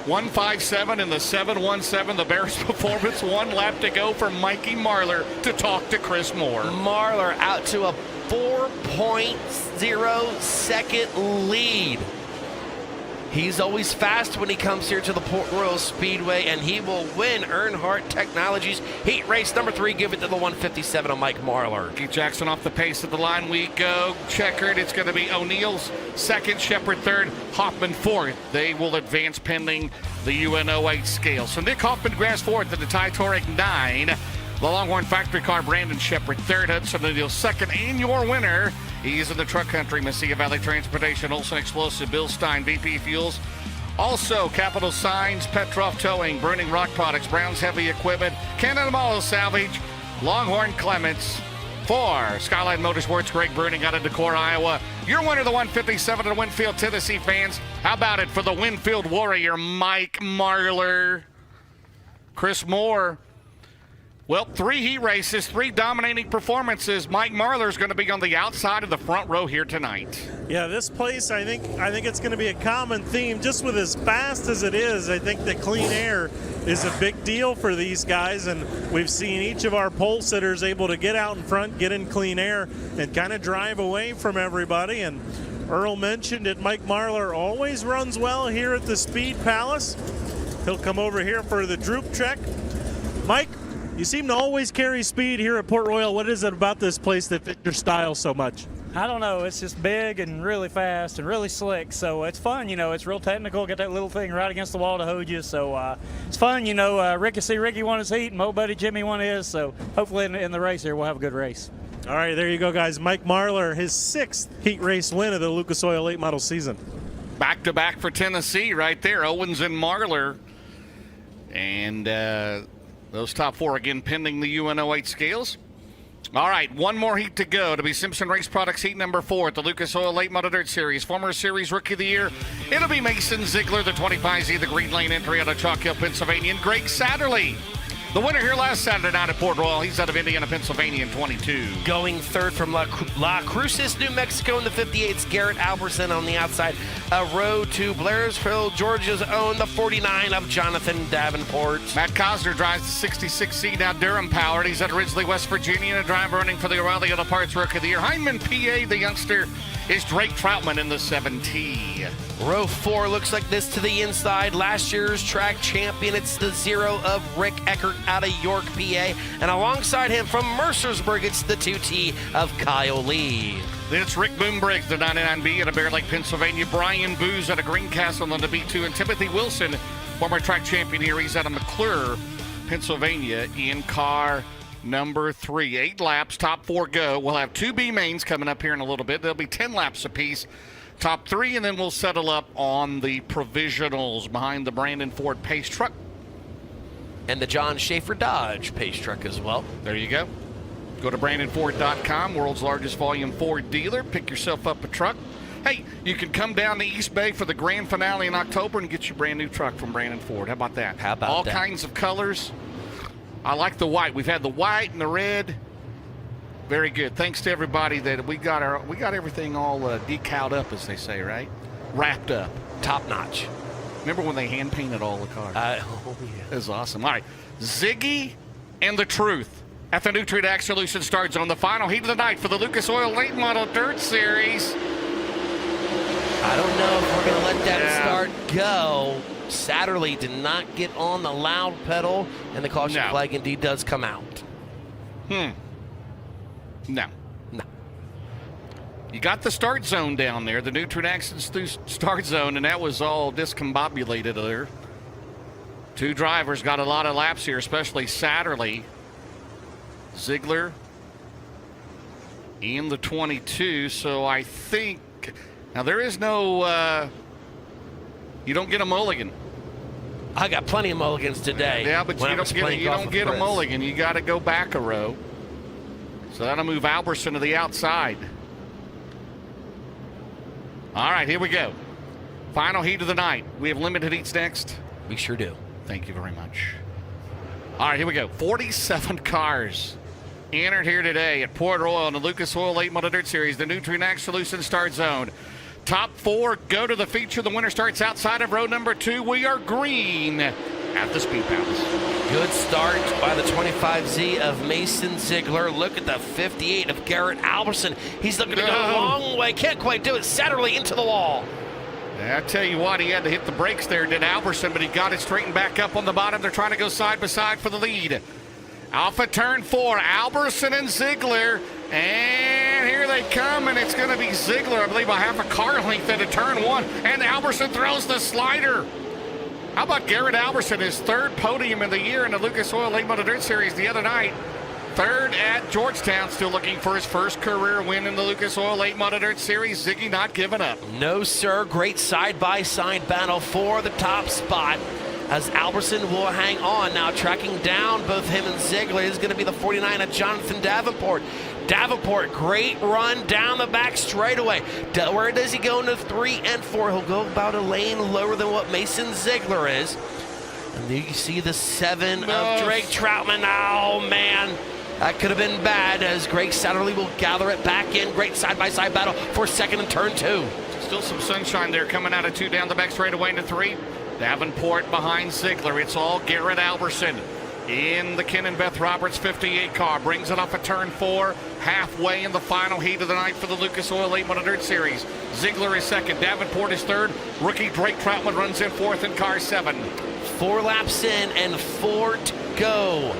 157 in the 717, the Barrett's Performance, one lap to go for Mikey Marlar to talk to Chris Moore. Marlar out to a 4.0 second lead. He's always fast when he comes here to the Port Royal Speedway, and he will win Earnhardt Technologies heat race number 3. Give it to the 157 of Mike Marlar. Keith Jackson off the pace of the line. We go checkered. It's going to be O'Neill's second, Shepard third, Hoffman fourth. They will advance pending the UN08 scale. So Nick Hoffman grabs fourth at the Titanic 9. The Longhorn Factory car, Brandon Shepard third, Hudson O'Neill second, and your winner, he's in the truck country, Mesilla Valley Transportation, Olson Explosive, Bill Stein, VP Fuels. Also, Capital Signs, Petroff Towing, Burning Rock Products, Brown's Heavy Equipment, Canada Mall Salvage, Longhorn Clements. For Skyline Motorsports, Greg Bruning out of Decorah, Iowa. Your winner, the 157 of Winfield, Tennessee fans. How about it for the Winfield Warrior, Mike Marlar? Chris Moore. Well, 3 heat races, 3 dominating performances. Mike Marlar is going to be on the outside of the front row here tonight. Yeah, this place, I think it's going to be a common theme. Just with as fast as it is, I think that clean air is a big deal for these guys, and we've seen each of our pole sitters able to get out in front, get in clean air, and kind of drive away from everybody. And Earl mentioned it, Mike Marlar always runs well here at the Speed Palace. He'll come over here for the droop check. Mike, you seem to always carry speed here at Port Royal. What is it about this place that fits your style so much? I don't know. It's just big and really fast and really slick. So it's fun. You know, it's real technical. Get that little thing right against the wall to hold you. So it's fun. You know, Ricky won his heat and my buddy Jimmy won his. So hopefully in the race here, we'll have a good race. All right, there you go, guys. Mike Marlar, his 6th heat race win of the Lucas Oil late model season. Back-to-back for Tennessee right there. Owens and Marlar. And those top 4 again pending the UN08 scales. All right, one more heat to go to be Simpson Race Products heat number 4 at the Lucas Oil Late Model Dirt Series. Former Series Rookie of the Year, it'll be Mason Ziegler, the 25Z, the Green Lane entry out of Chalk Hill, Pennsylvania, and Greg Satterley, the winner here last Saturday night at Port Royal. He's out of Indiana, Pennsylvania in 22. Going third from La Cruces, New Mexico in the 58's Garrett Alberson on the outside. A row to Blairsville, Georgia's own, the 49 of Jonathan Davenport. Matt Cosner drives the 66C, now Durham powered. He's at Ridgely, West Virginia, and a drive running for the O'Reilly Auto Parts Rookie of the Year. Heinemann, PA, the youngster, is Drake Troutman in the 7T. Row 4 looks like this to the inside. Last year's track champion, it's the 0 of Rick Eckert out of York, PA. And alongside him from Mercersburg, it's the 2T of Kyle Lee. Then it's Rick Boombriggs, the 99B out of Bear Lake, Pennsylvania. Brian Booz out of Greencastle on the B2. And Timothy Wilson, former track champion here. He's out of McClure, Pennsylvania in car number 3. 8 laps, top 4 go. We'll have 2 B mains coming up here in a little bit. There'll be 10 laps apiece. Top 3, and then we'll settle up on the provisionals behind the Brandon Ford Pace truck. And the John Schaefer Dodge Pace truck as well. There you go. Go to BrandonFord.com, world's largest volume Ford dealer. Pick yourself up a truck. Hey, you can come down to East Bay for the grand finale in October and get your brand new truck from Brandon Ford. How about that? How about all that? Kinds of colors. I like the white. We've had the white and the red. Very good. Thanks to everybody that we got everything all decaled up, as they say, right? Wrapped up. Top notch. Remember when they hand painted all the cars? Oh, yeah. It was awesome. All right. Ziggy and the Truth at the Nutrient Ag Solution Start Zone. The final heat of the night for the Lucas Oil Late Model Dirt Series. I don't know if we're going to let that start go. Satterley did not get on the loud pedal, and the caution flag indeed does come out. No. You got the start zone down there, the Nutrient Ag Start Zone, and that was all discombobulated there. 2 drivers got a lot of laps here, especially Satterley. Ziegler in the 22, so I think now there is no you don't get a mulligan. I got plenty of mulligans today. Yeah, but you don't get a mulligan. You got to go back a row. So that'll move Alberson to the outside. All right, here we go. Final heat of the night. We have limited heats next. We sure do. Thank you very much. All right, here we go. 47 cars entered here today at Port Royal in the Lucas Oil Late Model Dirt Series, the Nutrien Solution Start Zone. Top 4 go to the feature. The winner starts outside of row number 2. We are green at the Speed Palace. Good start by the 25Z of Mason Ziegler. Look at the 58 of Garrett Alberson. He's looking to go a long way. Can't quite do it. Satterley into the wall. I tell you what, he had to hit the brakes there, did Alberson, but he got it straightened back up on the bottom. They're trying to go side by side for the lead. Alpha turn 4, Alberson and Ziegler. And here they come, and it's going to be Ziegler, I believe, a half a car length into turn 1. And Alberson throws the slider. How about Garrett Alberson, his 3rd podium of the year in the Lucas Oil Late Model Dirt Series the other night. 3rd at Georgetown, still looking for his 1st career win in the Lucas Oil Late Model Dirt Series. Ziggy not giving up. No, sir. Great side-by-side battle for the top spot as Alberson will hang on. Now tracking down both him and Ziegler is going to be the 49 of Jonathan Davenport. Davenport, great run down the back straightaway. Where does he go into 3 and 4? He'll go about a lane lower than what Mason Ziegler is. And you see the 7 of Drake Troutman. Oh, man. That could have been bad as Greg Satterley will gather it back in. Great side-by-side battle for 2nd and turn 2. Still some sunshine there coming out of 2 down the back straightaway into 3. Davenport behind Ziegler. It's all Garrett Alberson in the Ken and Beth Roberts 58 car. Brings it off of turn 4, halfway in the final heat of the night for the Lucas Oil Late Model Dirt Series. Ziegler is 2nd. Davenport is 3rd. Rookie Drake Troutman runs in 4th in car 7. 4 laps in and 4 to go.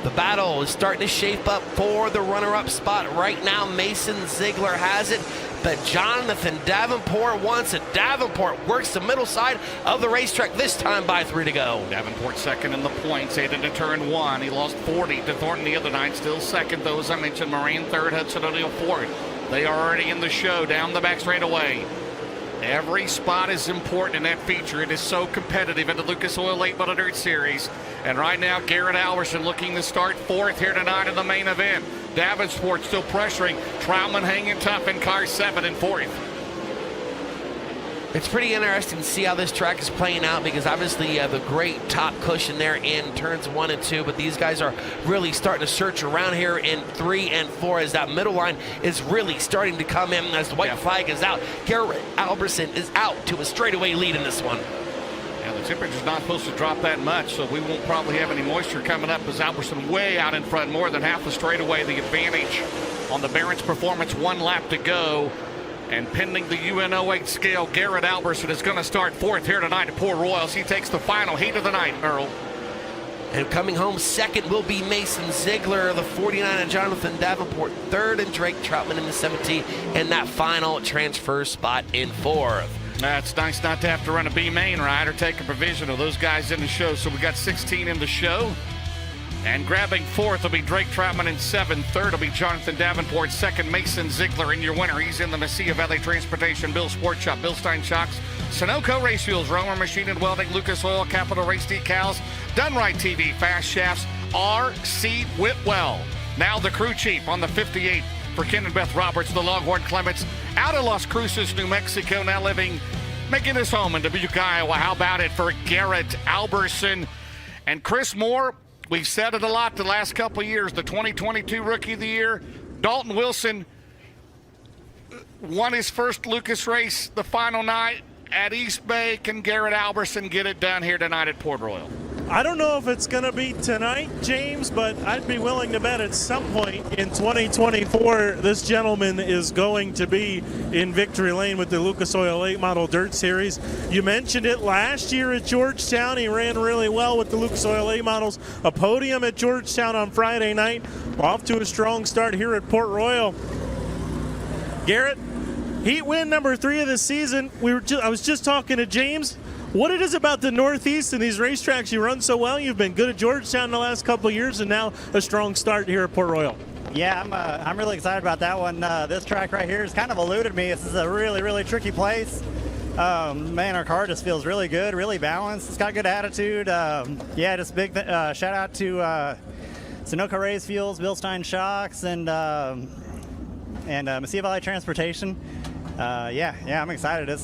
The battle is starting to shape up for the runner-up spot. Right now, Mason Ziegler has it, but Jonathan Davenport wants it. Davenport works the middle side of the racetrack, this time by 3 to go. Davenport 2nd in the points, 8 into turn 1. He lost 40 to Thornton the other night. Still 2nd, though, as I mentioned. Moran 3rd, Hudson O'Neill 4th. They are already in the show down the back straightaway. Every spot is important in that feature. It is so competitive in the Lucas Oil Late Model Dirt Series. And right now, Garrett Alberson looking to start 4th here tonight in the main event. Davenport still pressuring. Troutman hanging tough in car 7 and 4th. It's pretty interesting to see how this track is playing out because obviously you have a great top cushion there in turns 1 and 2, but these guys are really starting to search around here in 3 and 4 as that middle line is really starting to come in as the white flag is out. Garrett Alberson is out to a straightaway lead in this one. Yeah, the temperature's not supposed to drop that much, so we won't probably have any moisture coming up as Alberson way out in front, more than half the straightaway. The advantage on the Barron's Performance, 1 lap to go. And pending the UN08 scale, Garrett Alberson is going to start 4th here tonight at Port Royal. He takes the final heat of the night, Earl. And coming home 2nd will be Mason Ziegler, the 49 of Jonathan Davenport, 3rd, and Drake Troutman in the 17, and that final transfer spot in 4th. It's nice not to have to run a B main ride or take a provisional. Those guys in the show. So we got 16 in the show. And grabbing 4th will be Drake Troutman in 7th. 3rd will be Jonathan Davenport. 2nd, Mason Ziegler. And your winner, he's in the Mesilla Valley Transportation, Bill Sport Shop, Bill Stein Shocks, Sunoco Race Fuels, Romer Machine and Welding, Lucas Oil, Capital Race Decals, Done Right TV, Fast Shafts, R.C. Whitwell. Now the crew chief on the 58 for Ken and Beth Roberts, the Longhorn Clements, out of Las Cruces, New Mexico, now making his home in Dubuque, Iowa. How about it for Garrett Alberson and Chris Moore? We've said it a lot the last couple of years. The 2022 Rookie of the Year, Dalton Wilson, won his first Lucas race the final night at East Bay. Can Garrett Alberson get it done here tonight at Port Royal? I don't know if it's going to be tonight, James, but I'd be willing to bet at some point in 2024 this gentleman is going to be in victory lane with the Lucas Oil Late Model Dirt Series. You mentioned it last year at Georgetown. He ran really well with the Lucas Oil Late Models. A podium at Georgetown on Friday night. Off to a strong start here at Port Royal. Garrett, heat win number 3 of the season. I was just talking to James. What it is about the Northeast and these racetracks you run so well. You've been good at Georgetown the last couple of years, and now a strong start here at Port Royal. Yeah, I'm really excited about that one. This track right here has kind of eluded me. This is a really, really tricky place. Man, our car just feels really good, really balanced. It's got good attitude. Yeah, just big shout out to Sunoco Race Fuels, Bilstein Shocks, and Mesilla Valley Transportation. Yeah, I'm excited. It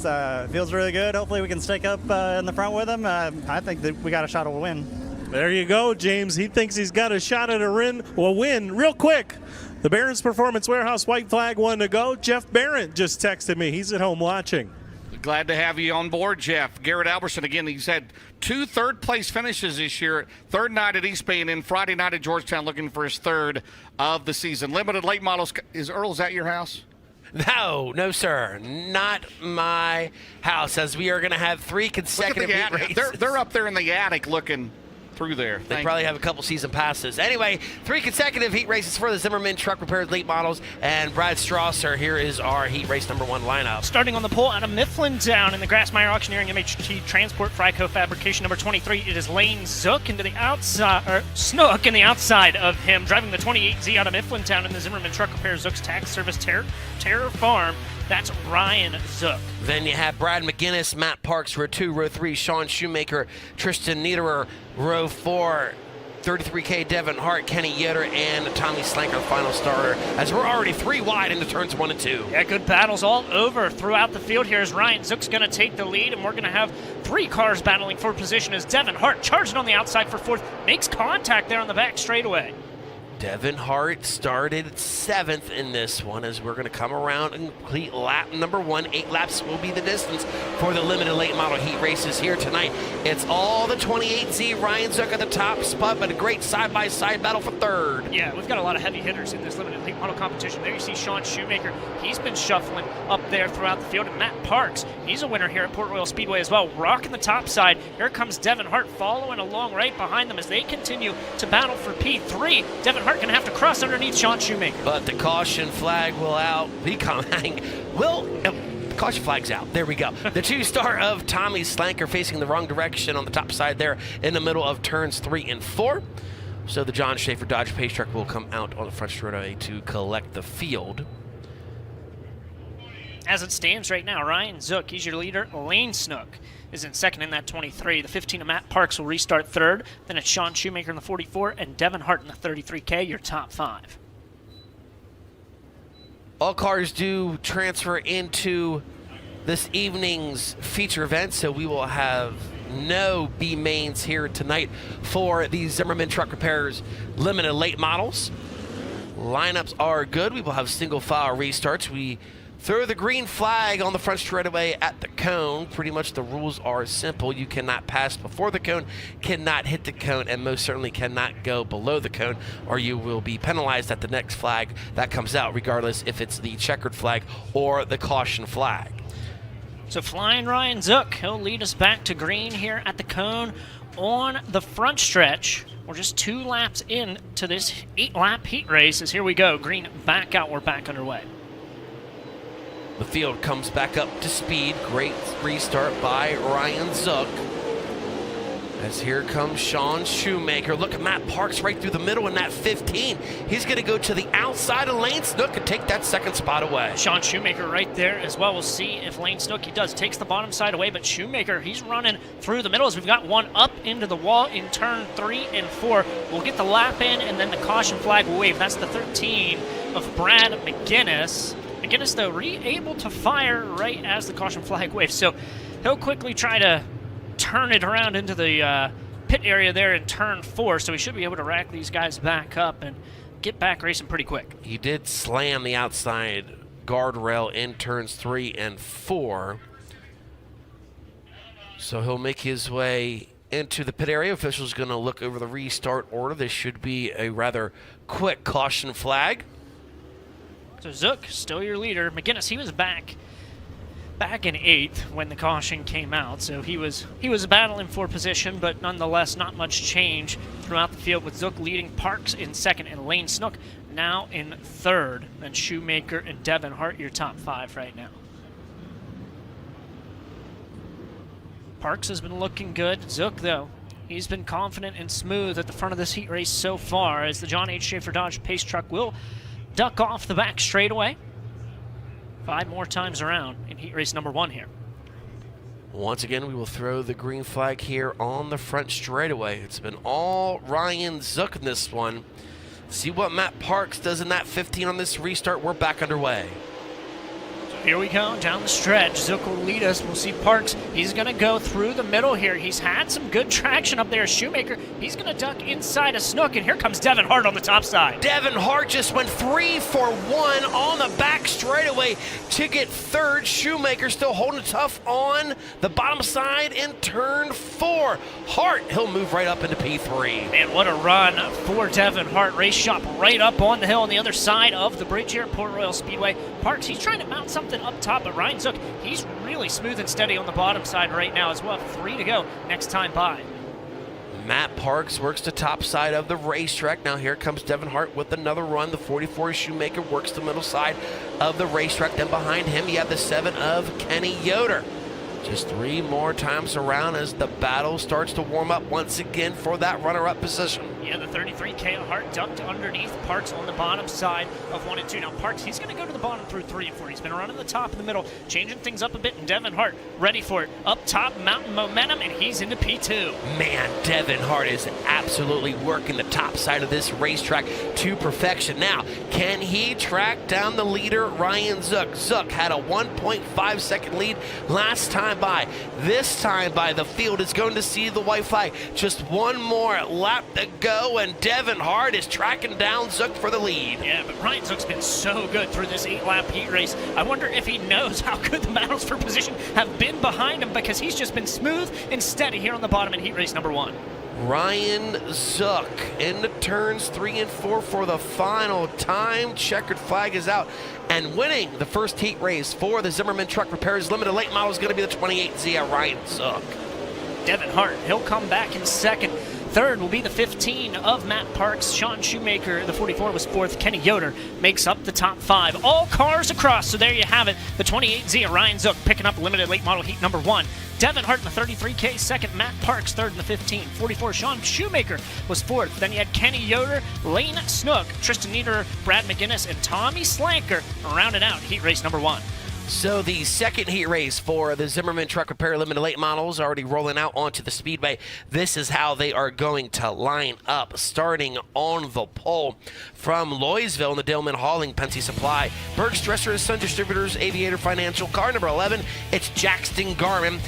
feels really good. Hopefully we can stick up in the front with them. I think that we got a shot at a win. There you go, James. He thinks he's got a shot at a win. Real quick, the Barron's Performance Warehouse white flag 1 to go. Jeff Barron just texted me. He's at home watching. Glad to have you on board, Jeff. Garrett Alberson, again, he's had 2 third-place finishes this year. Third night at East Bay and then Friday night at Georgetown, looking for his third of the season. Limited late models. Is Earl's at your house? No, sir. Not my house, as we are going to have 3 consecutive heat races. They're up there in the attic looking through there. They probably have a couple season passes. Anyway, 3 consecutive heat races for the Zimmerman Truck Repairs late models. And Brad Strasser, here is our heat race number 1 lineup. Starting on the pole out of Mifflintown in the Grassmeyer Auctioneering MHT Transport Fryco Fabrication number 23. It is Lane Zook into the outside, or Snook in the outside of him, driving the 28Z out of Mifflintown in the Zimmerman Truck Repairs Zook's Tax Service Terror Farm. That's Ryan Zook. Then you have Brad McGinnis, Matt Parks, row 2, row 3, Sean Shoemaker, Tristan Niederer, row 4, 33K Devin Hart, Kenny Yoder, and Tommy Slanker, final starter, as we're already 3 wide into turns 1 and 2. Yeah, good battles all over throughout the field here as Ryan Zook's going to take the lead, and we're going to have 3 cars battling for position as Devin Hart charging on the outside for 4th, makes contact there on the back straightaway. Devin Hart started 7th in this one, as we're going to come around and complete lap number 1. 8 laps will be the distance for the limited late model heat races here tonight. It's all the 28Z. Ryan Zook at the top spot, but a great side-by-side battle for 3rd. Yeah, we've got a lot of heavy hitters in this limited late model competition. There you see Sean Shoemaker. He's been shuffling up there throughout the field. And Matt Parks, he's a winner here at Port Royal Speedway as well. Rocking the top side. Here comes Devin Hart following along right behind them as they continue to battle for P3. Devin Hart going to have to cross underneath Sean Shoemaker. But the caution flag will be coming. Caution flag's out. There we go. The 2-star of Tommy Slanker facing the wrong direction on the top side there in the middle of turns 3 and 4. So the John Schaefer Dodge Pace Truck will come out on the front straightaway to collect the field. As it stands right now, Ryan Zook, he's your leader. Lane Snook is in 2nd in that 23. The 15 of Matt Parks will restart 3rd. Then it's Sean Shoemaker in the 44 and Devin Hart in the 33K, your top 5. All cars do transfer into this evening's feature event, so we will have no B mains here tonight for the Zimmerman Truck Repairs limited late models. Lineups are good. We will have single file restarts. We throw the green flag on the front straightaway at the cone. Pretty much the rules are simple. You cannot pass before the cone, cannot hit the cone, and most certainly cannot go below the cone, or you will be penalized at the next flag that comes out, regardless if it's the checkered flag or the caution flag. So flying Ryan Zook, he'll lead us back to green here at the cone on the front stretch. We're just 2 laps in to this 8-lap heat race as here we go. Green back out, we're back underway. The field comes back up to speed. Great restart by Ryan Zook. As here comes Sean Shoemaker. Look at Matt Parks right through the middle in that 15. He's going to go to the outside of Lane Snook and take that 2nd spot away. Sean Shoemaker right there as well. We'll see if Lane Snook, he does, takes the bottom side away, but Shoemaker, he's running through the middle as we've got one up into the wall in turn 3 and 4. We'll get the lap in and then the caution flag will wave. That's the 13 of Brad McGinnis. McGinnis, though, able to fire right as the caution flag waves. So he'll quickly try to turn it around into the pit area there in turn 4. So he should be able to rack these guys back up and get back racing pretty quick. He did slam the outside guardrail in turns 3 and 4. So he'll make his way into the pit area. Officials going to look over the restart order. This should be a rather quick caution flag. So Zook, still your leader. McGinnis, he was back in 8th when the caution came out, so he was battling for position, but nonetheless not much change throughout the field with Zook leading, Parks in 2nd, and Lane Snook now in 3rd. Then Shoemaker and Devin Hart your top 5 right now. Parks has been looking good. Zook, though, he's been confident and smooth at the front of this heat race so far as the John H. Schaefer Dodge Pace Truck will duck off the back straightaway 5 more times around in heat race number 1 here. Once again, we will throw the green flag here on the front straightaway. It's been all Ryan Zook in this one. See what Matt Parks does in that 15 on this restart. We're back underway. Here we go, down the stretch. Zook will lead us. We'll see Parks. He's going to go through the middle here. He's had some good traction up there. Shoemaker, he's going to duck inside a Snook, and here comes Devin Hart on the top side. Devin Hart just went 3 for 1 on the back straightaway to get third. Shoemaker still holding tough on the bottom side in turn 4. Hart, he'll move right up into P3. Man, what a run for Devin Hart. Race shop right up on the hill on the other side of the bridge here at Port Royal Speedway. Parks, he's trying to mount something up top, but Ryan Zook, he's really smooth and steady on the bottom side right now as well. 3 to go next time by. Matt Parks works the top side of the racetrack. Now here comes Devin Hart with another run. The 44 Shoemaker works the middle side of the racetrack. Then behind him, you have the 7 of Kenny Yoder. Just 3 more times around as the battle starts to warm up once again for that runner-up position. Yeah, the 33K Hart ducked underneath. Parks on the bottom side of 1 and 2. Now Parks, he's going to go to the bottom through 3 and 4. He's been running the top and the middle, changing things up a bit, and Devin Hart ready for it. Up top, mountain momentum, and he's into P2. Man, Devin Hart is absolutely working the top side of this racetrack to perfection. Now, can he track down the leader, Ryan Zook? Zook had a 1.5 second lead last time by. This time by, the field is going to see the white flag. Just 1 more lap to go, and Devin Hart is tracking down Zook for the lead. Yeah, but Ryan Zook's been so good through this 8-lap heat race. I wonder if he knows how good the battles for position have been behind him, because he's just been smooth and steady here on the bottom in heat race number 1. Ryan Zook into turns 3 and 4 for the final time. Checkered flag is out, and winning the first heat race for the Zimmerman Truck Repairs Limited Late Model is going to be the 28 Zia Ryan Zook. Devin Hart, he'll come back in second. Third will be the 15 of Matt Parks. Sean Shoemaker, the 44, was fourth. Kenny Yoder makes up the top 5. All cars across, so there you have it. The 28 Zia Ryan Zook picking up limited late model heat number 1. Devin Hart in the 33K second. Matt Parks third in the 15. 44 Sean Shoemaker was fourth. Then you had Kenny Yoder, Lane Snook, Tristan Niederer, Brad McGinnis, and Tommy Slanker rounded out heat race number 1. So the second heat race for the Zimmerman Truck Repair Limited Late Models already rolling out onto the Speedway. This is how they are going to line up, starting on the pole from Loysville in the Dillman Hauling, Penske Supply, Berg's Dresser and Son Distributors, Aviator Financial. Car number 11, it's Jackson Garman.